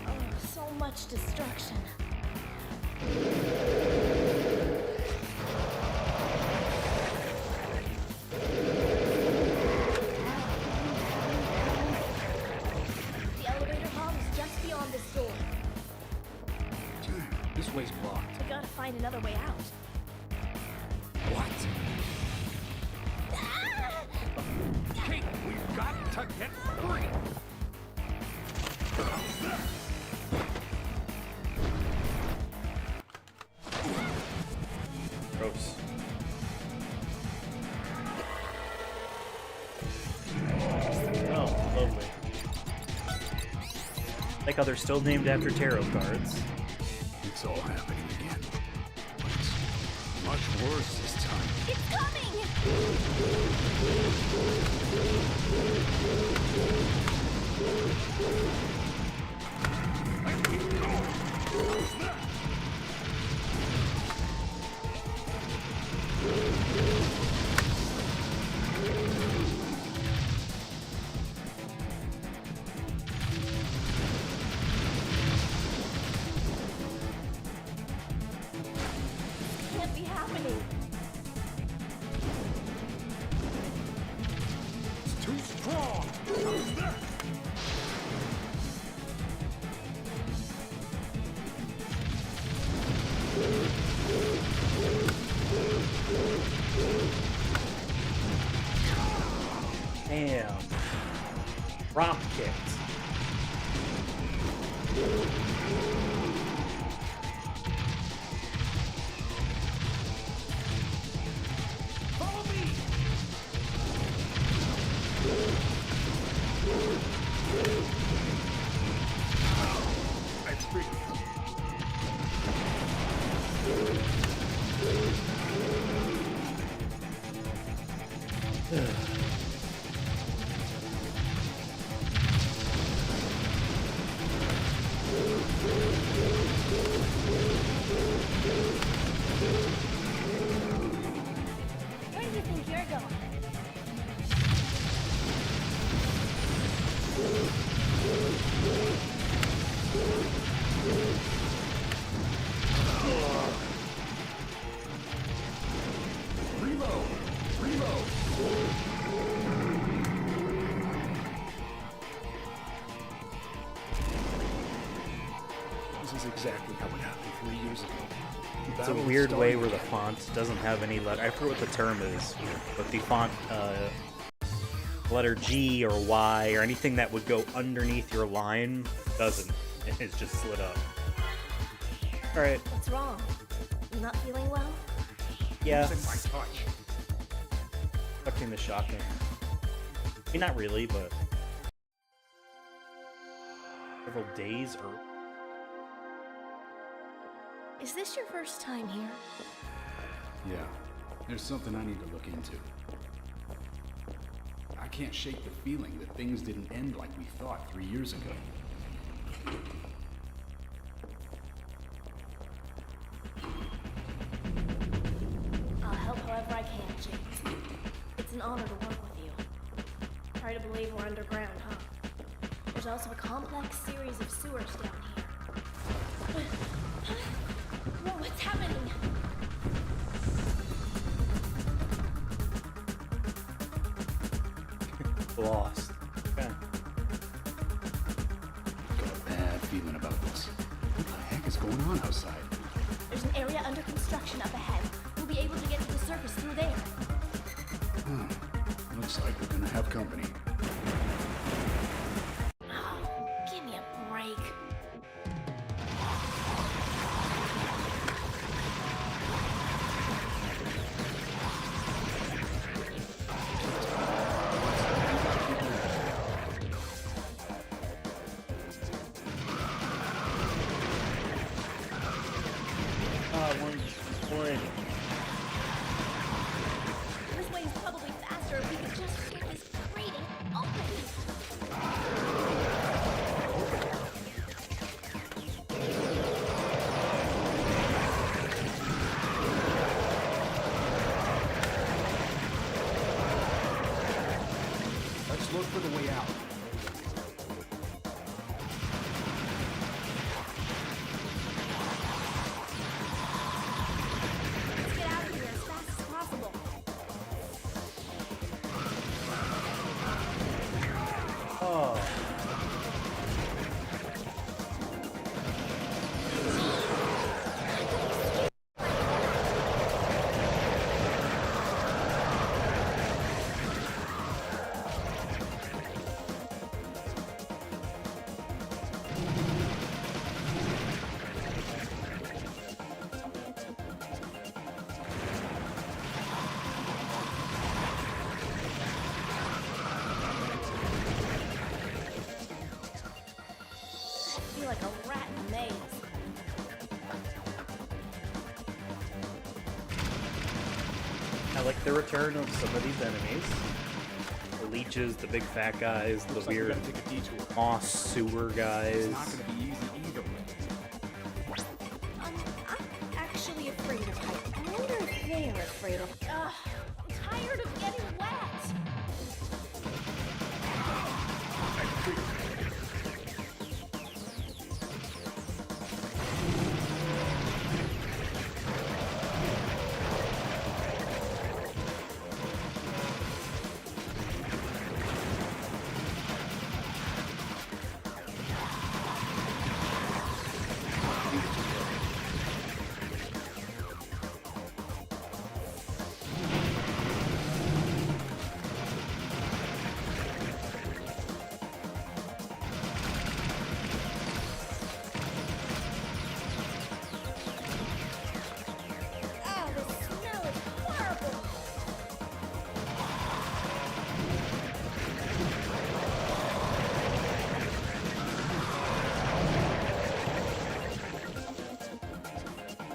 Oh, so much destruction. find another way out. What? Kate, we've got to get free! Gross. Oh, lovely. Like how they're still named after tarot cards. It's all happening again. But it's much worse this time. It's coming! Can't be happening. It's too strong! Damn. Drop kicked. Follow me! That's big. Where do you think you're going? Reload! Reload! This is exactly how it happened 3 years ago. It's a weird way where the font doesn't have any letter. I forget what the term is, but the font, letter G or Y or anything that would go underneath your line doesn't. It's just slid up. All right. What's wrong? You not feeling well? Yeah. My touch. Expecting the shotgun. I mean, not really, but several days or. Is this your first time here? Yeah, there's something I need to look into. I can't shake the feeling that things didn't end like we thought 3 years ago. I'll help however I can, James. It's an honor to work with you. Hard to believe we're underground, huh? There's also a complex series of sewers down here. Whoa, what's happening? Lost. Okay. Got a bad feeling about this. What the heck is going on outside? There's an area under construction up ahead. We'll be able to get to the surface through there. Looks like we're gonna have company. Oh, give me a break. This way is probably faster if we could just get this grating open. Let's look for the way out. Let's get out of here as fast as possible. Oh. I like the return of some of these enemies. The leeches, the big fat guys, the weird moss sewer guys. It's not gonna be easy either way. I'm actually afraid of heights. I wonder if they're afraid of. I'm tired of getting wet.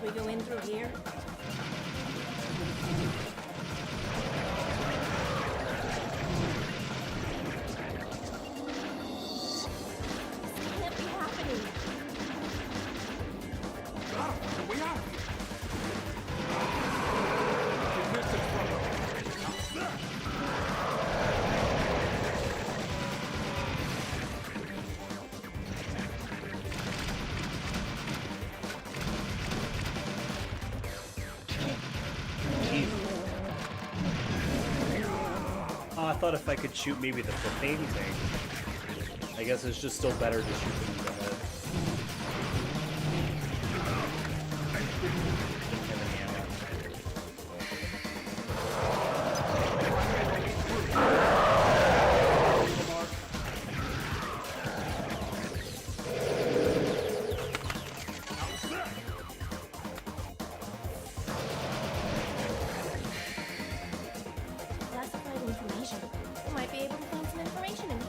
We go in through here? This can't be happening. Gotta find a way out of here. I thought if I could shoot maybe the propane thing. I guess it's just still better to shoot them in the head. Didn't have any ammo. Classified information. We might be able to find some information in here.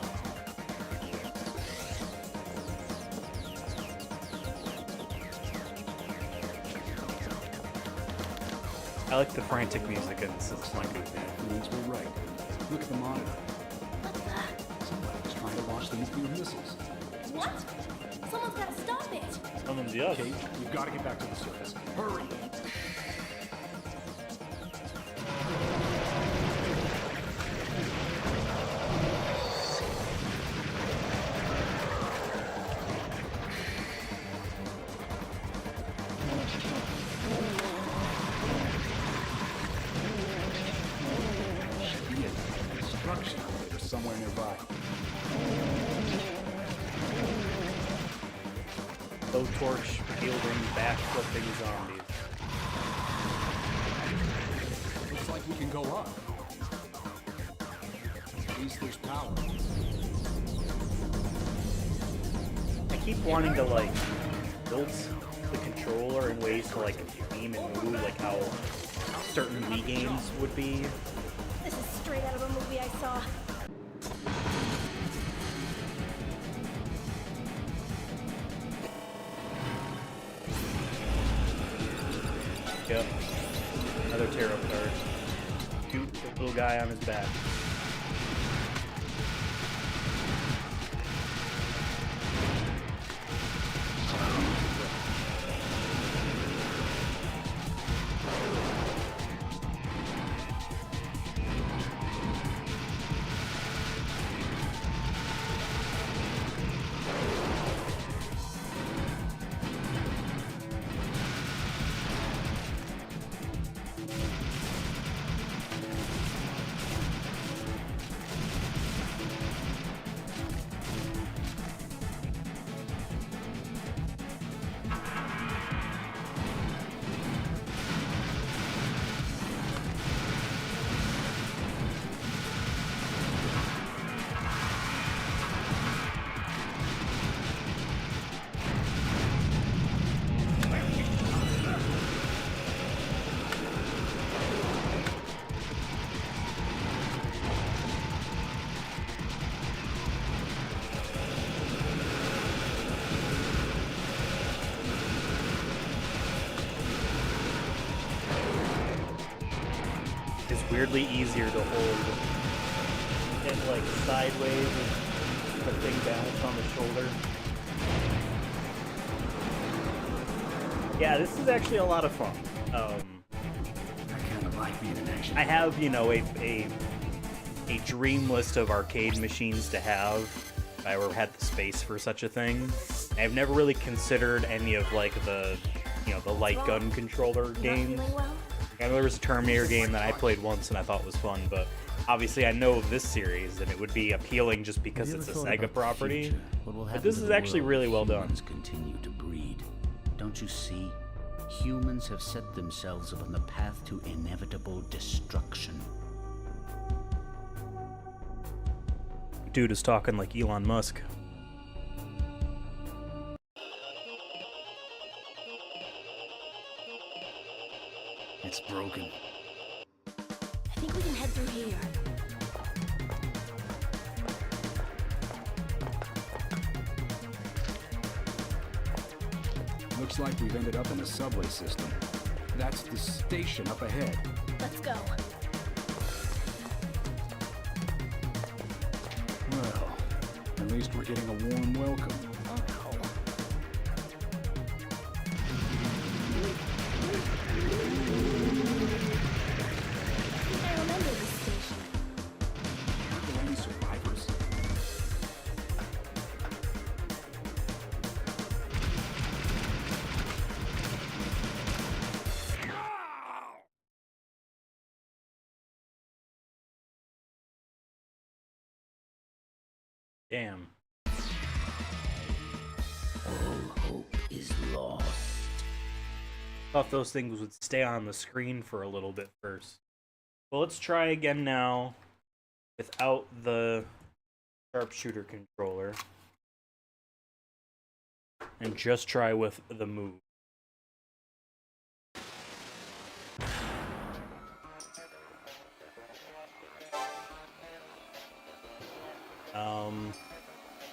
I like the frantic music in this. It's not good. Means we're right. Look at the monitor. What's that? Somebody's trying to launch the nuclear missiles. What? Someone's gotta stop it! Someone's yes. Kate, we've got to get back to the surface. Hurry! Should be a destruction elevator somewhere nearby. Low torch wielding backflipping zombies. Looks like we can go up. At least there's power. I keep wanting to like build the controller in ways to like aim and move like how certain Wii games would be. This is straight out of a movie I saw. Yep. Another tarot card. Shoot the little guy on his back. is weirdly easier to hold it like sideways with the thing balanced on the shoulder. Yeah, this is actually a lot of fun. I kind of like being an action. I have, you know, a dream list of arcade machines to have if I ever had the space for such a thing. I've never really considered any of like the, you know, the light gun controller games. I know there was a Terminator game that I played once and I thought was fun, but obviously I know of this series and it would be appealing just because it's a Sega property. But this is actually really well done. Continue to breed. Don't you see? Humans have set themselves upon the path to inevitable destruction. Dude is talking like Elon Musk. It's broken. I think we can head through here. Looks like we've ended up in a subway system. That's the station up ahead. Let's go. Well, at least we're getting a warm welcome. I remember this station. Aren't there any survivors? Damn. All hope is lost. Thought those things would stay on the screen for a little bit first. Well, let's try again now without the sharpshooter controller. And just try with the move.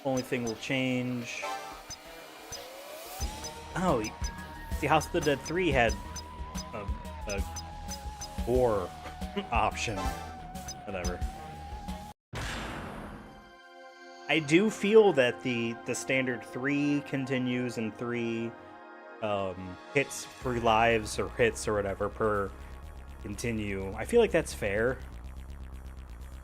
Only thing will change. Oh, see, House of the Dead 3 had a gore option. Whatever. I do feel that the standard 3 continues and 3 hits for lives or hits or whatever per continue. I feel like that's fair.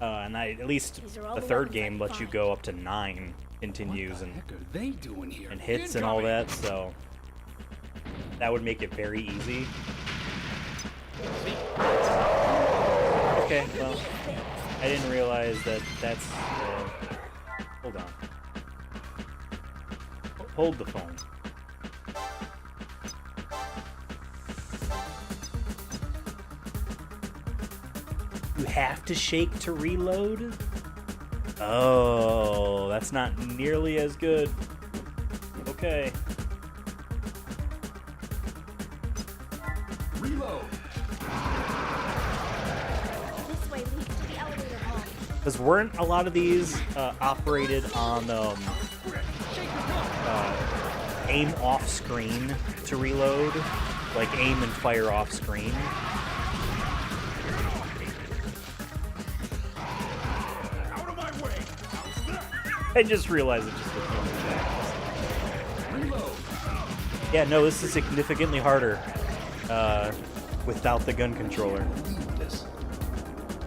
And at least the third game lets you go up to 9 continues and What the heck are they doing here? and hits and all that, so that would make it very easy. Okay, well, I didn't realize that that's... hold on. Hold the phone. You have to shake to reload? Oh, that's not nearly as good. Okay. Reload. This way leads to the elevator hall. Because weren't a lot of these operated on aim off screen to reload? Like aim and fire off screen? Out of my way. I just realized it just looked on the chat. Reload. Yeah, no, this is significantly harder without the gun controller.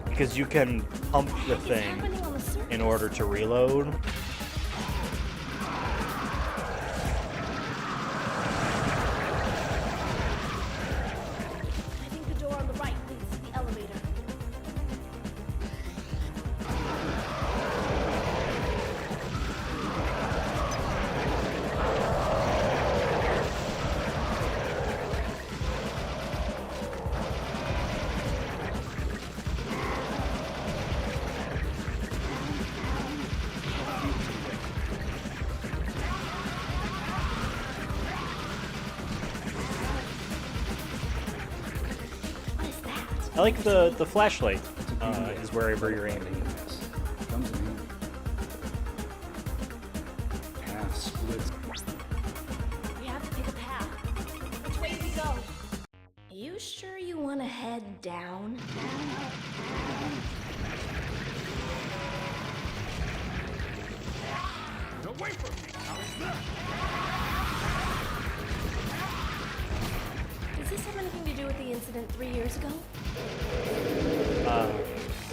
Because you can pump the thing in order to reload. I think the door on the right leads to the elevator. What is that? I like the flashlight is wherever you're aiming. Comes in handy. Path splits. We have to pick a path. Which way do we go? You sure you want to head head down. Away from me! Does this have anything to do with the incident 3 years ago?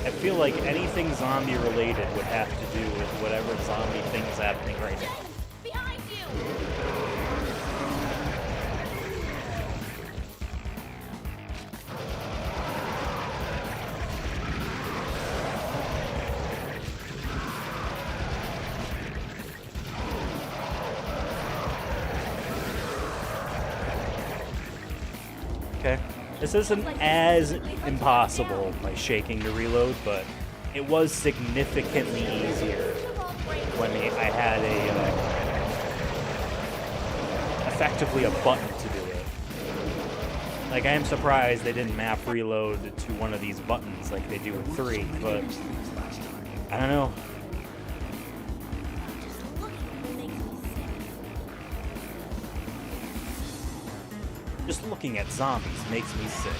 I feel like anything zombie related would have to do with whatever zombie thing is happening right now. Behind you! Okay. This isn't as impossible by shaking to reload, but it was significantly easier when I had effectively a button to do it. Like, I am surprised they didn't map reload to one of these buttons like they do in 3, but I don't know. Just looking at zombies makes me sick.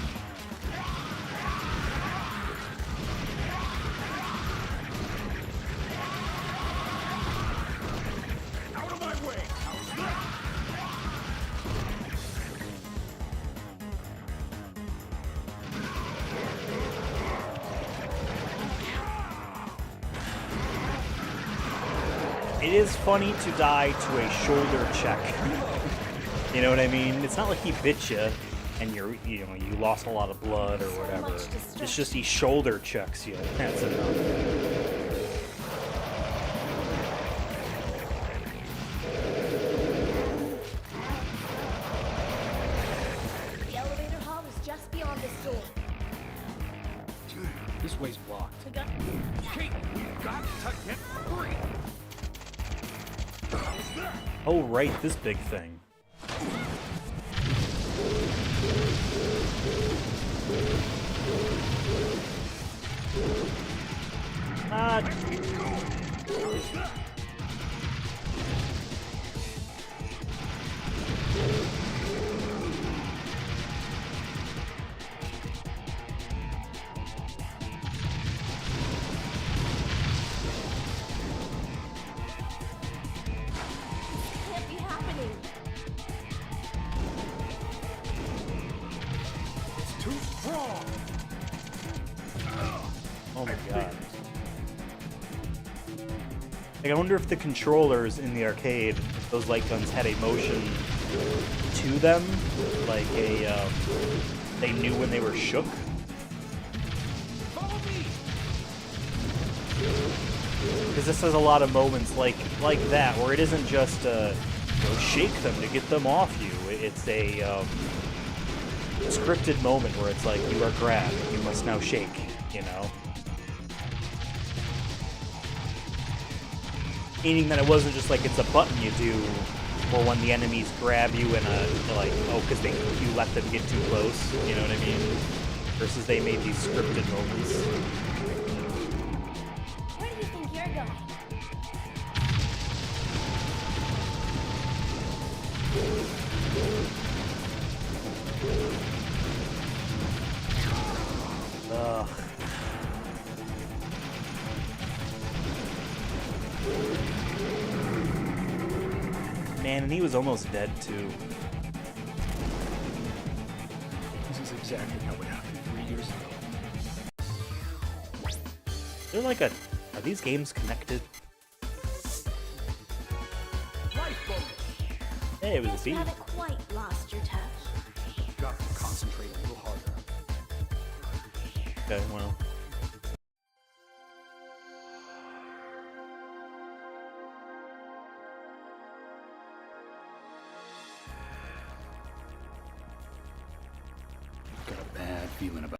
Out of my way! It is funny to die to a shoulder check. You know what I mean? It's not like he bit you and you lost a lot of blood or whatever. It's just he shoulder checks you. That's enough. The elevator hall is just beyond this door. This way's blocked. Kate, we've got to get free! Oh, right, this big thing. Can't be happening. It's too strong! Oh my god. Like, I wonder if the controllers in the arcade, if those light guns had a motion to them, like they knew when they were shook. Follow me! Because this has a lot of moments like that, where it isn't just shake them to get them off you. It's a scripted moment where it's like, you are grabbed, you must now shake, you know? Meaning that it wasn't just like it's a button you do, or when the enemies grab you in because you let them get too close, you know what I mean? Versus they made these scripted moments. Where do you think you're going? Ugh. Man, and he was almost dead too. This is exactly how it happened 3 years ago. Are these games connected? Life bonus! Hey, it was a Guess C. you haven't quite lost your touch. Got to concentrate a little harder. Okay, well. Got a bad feeling about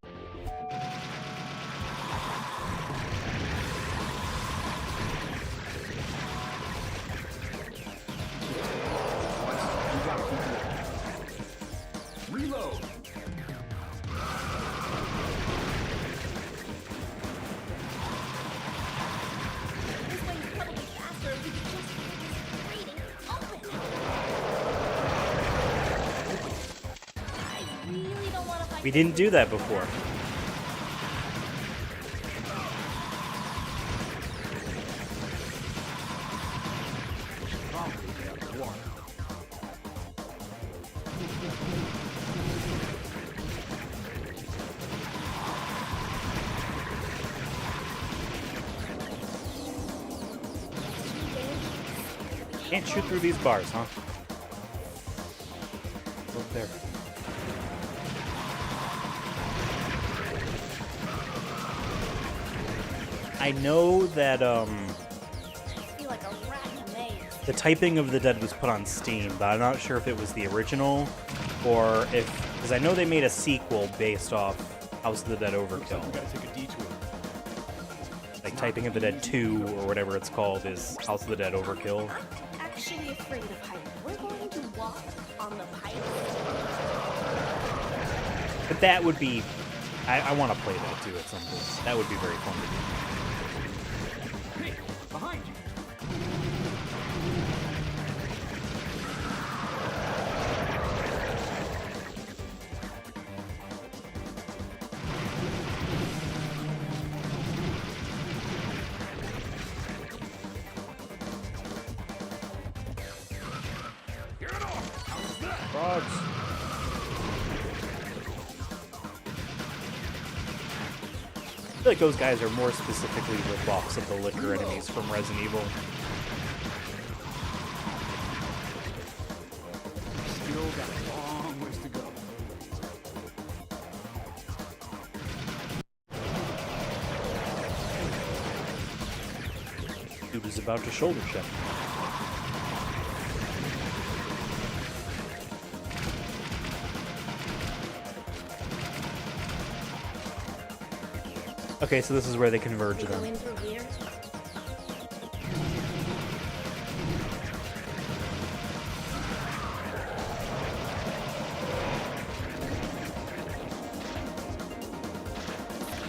reload. We didn't do that before. Can't shoot through these bars, huh? Look there. I know that I feel like a rat in a maze. the Typing of the Dead was put on Steam, but I'm not sure if it was the original or if, because I know they made a sequel based off House of the Dead Overkill. We gotta take a detour. Like Typing of the Dead 2 or whatever it's called is House of the Dead Overkill. I'm actually afraid of heights. We're going to walk on the pipe. But that would be, I want to play that too at some point. That would be very fun to do. Hey, behind you. Frogs. I feel like those guys are more specifically rip-offs of the liquor enemies from Resident Evil. Still got a long ways to go. Dude is about to shoulder check. Okay, so this is where they converge Go then. in through here.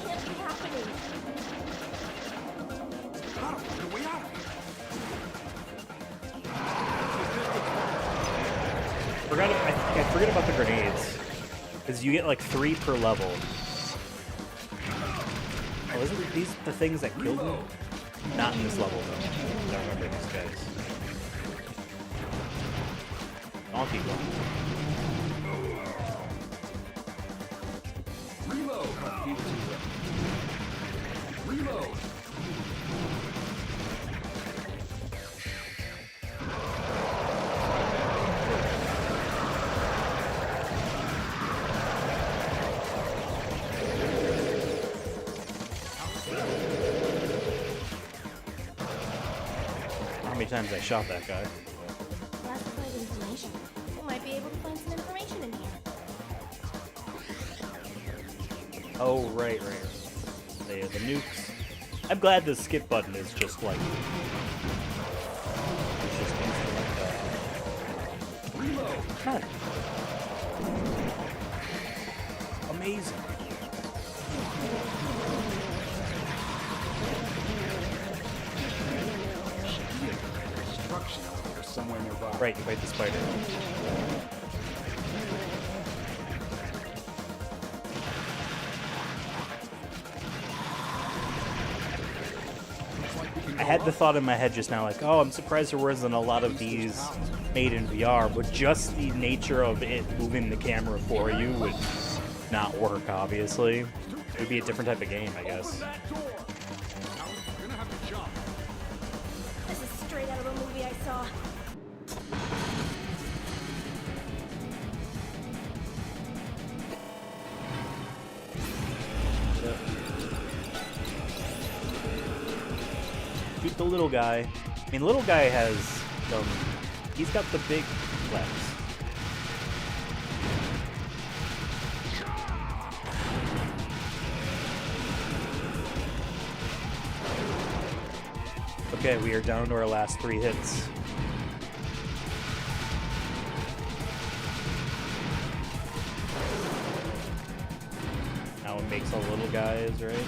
Can't be happening. Gotta find a way out of here. I forget about the grenades. Because you get like 3 per level. Oh, isn't these the things that killed me? Not in this level, though. I don't remember these guys. Donkey Kong. Reload. Reload. How many times I shot that guy? Classified information. We might be able to find some information in here. Oh, right. The nukes. I'm glad the skip button is just like... It's just instant like that. Reload. God. Amazing. Destruction elevator somewhere nearby. Right, you fight the spider. I had the thought in my head just now, like, oh, I'm surprised there wasn't a lot of these made in VR, but just the nature of it moving the camera for you would not work, obviously. It would be a different type of game, I guess. That door. Now we're gonna have to jump. This is straight out of a movie I saw. Shoot the little guy. I mean, little guy has, he's got the big legs. Okay, we are down to our last 3 hits. Now it makes all little guys, right?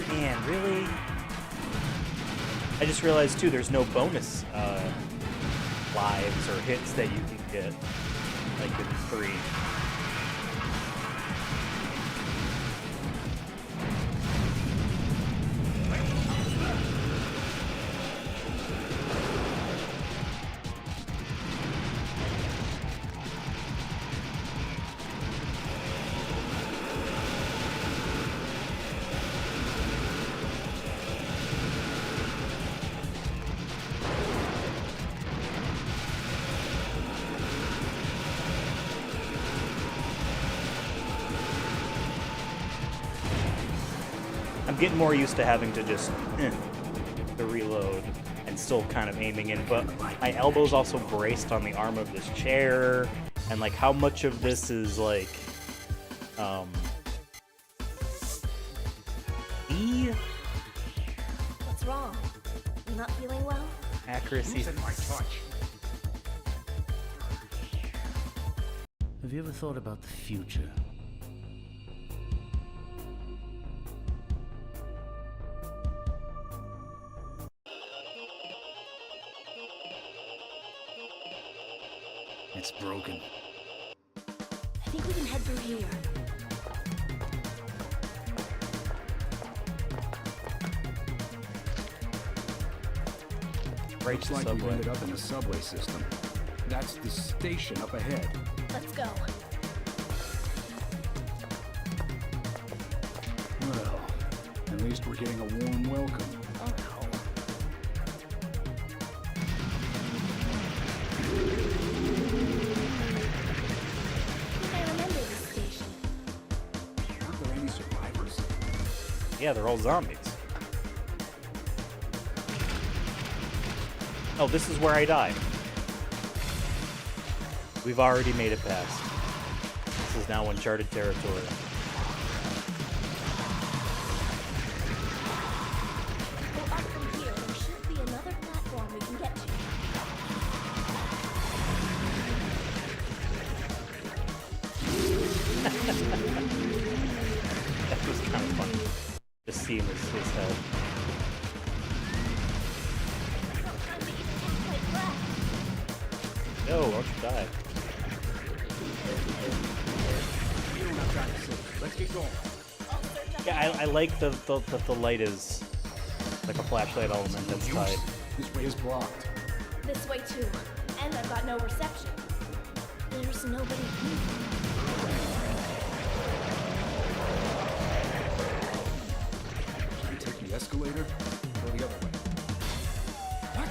Man, really? I just realized too, there's no bonus lives or hits that you can get, like in 3. I'm getting more used to having to just to reload and still kind of aiming in, but my elbow's also braced on the arm of this chair, and like how much of this is like What's wrong? You not feeling well? accuracy. My touch. Have you ever thought about the future? It's broken. I think we can head through here. Right Looks to like we've subway. ended up in the subway system. That's the station up ahead. Let's go. Well, at least we're getting a warm welcome. Oh no. I remember this station. Aren't there any survivors? Yeah, they're all zombies. Oh, this is where I die. We've already made it past. This is now uncharted territory. Go up from here. There should be another platform we can get to. That was kind of funny. Just seeing his head. No time to even catch my breath. No, don't you die. You don't have time to sit. Let's get going. Yeah, I like the light is like a flashlight element that's tied. This way is blocked. This way too. And I've got no reception. There's nobody here. Should we take the escalator or the other way? What?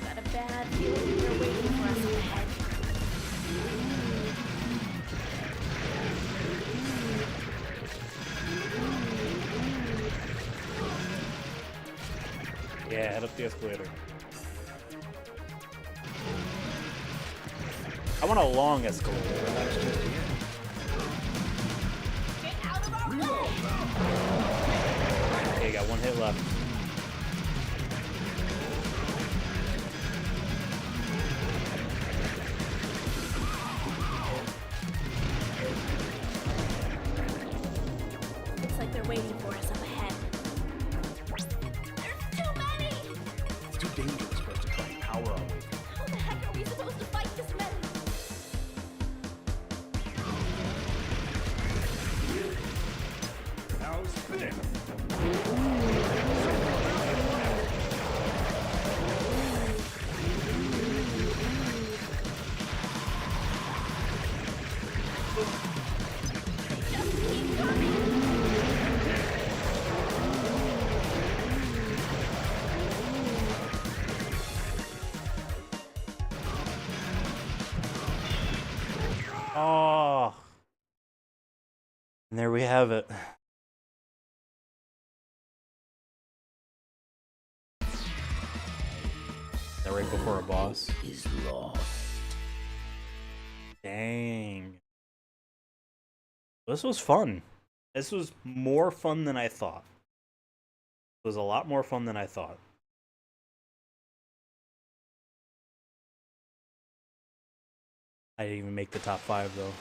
Got a bad feeling they're waiting for us up ahead. Yeah, head up the escalator. I want a long escalator. Get out of our way! Okay, got one hit left. Looks like they're waiting for us up ahead. There's too many! It's too dangerous for us to try and power our way through. How the heck are we supposed to fight this many? Now spin. Just keep coming! Oh. And there we have it. Is that right before a boss? Is lost. Dang. This was fun. This was more fun than I thought. It was a lot more fun than I thought. I didn't even make the top 5 though.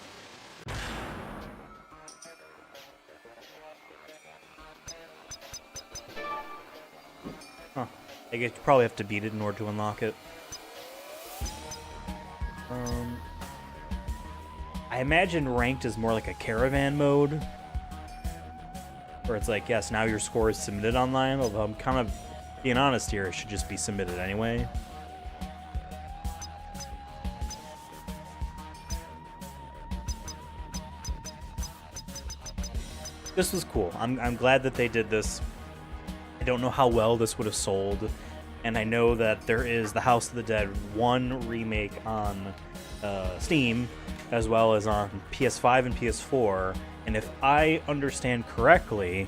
I guess you probably have to beat it in order to unlock it. I imagine ranked is more like a caravan mode, where it's like, yes, now your score is submitted online, although I'm kind of being honest here, it should just be submitted anyway. This was cool. I'm glad that they did this. I don't know how well this would have sold, and I know that there is the House of the Dead 1 remake on Steam, as well as on PS5 and PS4, and if I understand correctly,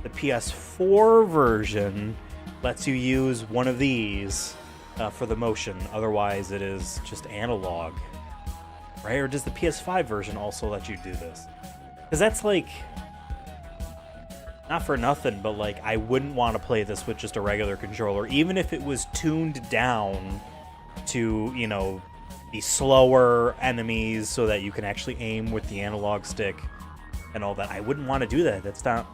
the PS4 version lets you use one of these for the motion, otherwise it is just analog, right? Or does the PS5 version also let you do this? Because that's like, not for nothing, but like, I wouldn't want to play this with just a regular controller, even if it was tuned down to, you know, the slower enemies so that you can actually aim with the analog stick and all that. I wouldn't want to do that. That's not,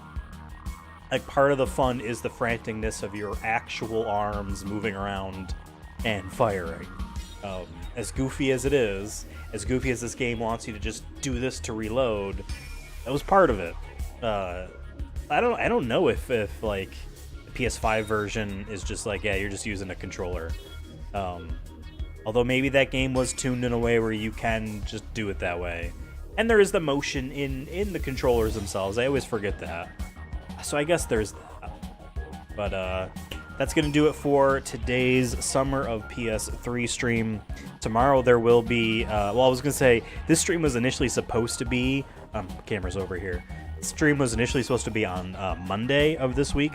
like, part of the fun is the franticness of your actual arms moving around and firing. As goofy as it is, as goofy as this game wants you to just do this to reload, that was part of it. I don't know if like the PS5 version is just like, yeah, you're just using a controller. Although maybe that game was tuned in a way where you can just do it that way. And there is the motion in the controllers themselves. I always forget that. So I guess there's that. But that's going to do it for today's Summer of PS3 stream. Tomorrow there will be, well, I was going to say, this stream was initially supposed to be, camera's over here. The stream was initially supposed to be on Monday of this week,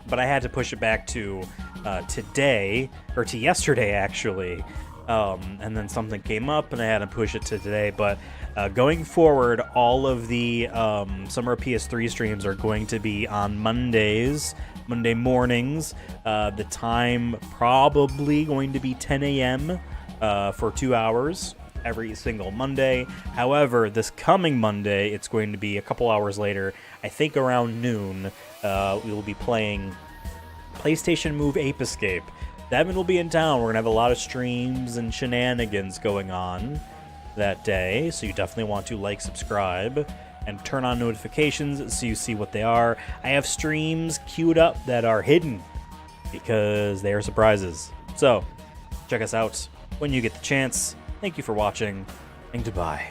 but I had to push it back to today, or to yesterday actually, and then something came up and I had to push it to today. But going forward, all of the Summer PS3 streams are going to be on Mondays, Monday mornings. The time probably going to be 10 a.m. For 2 hours every single Monday. However, this coming Monday, it's going to be a couple hours later. I think around noon, we will be playing PlayStation Move Ape Escape. Devin will be in town. We're going to have a lot of streams and shenanigans going on that day, so you definitely want to like, subscribe, and turn on notifications so you see what they are. I have streams queued up that are hidden because they are surprises. So, check us out when you get the chance. Thank you for watching, and goodbye.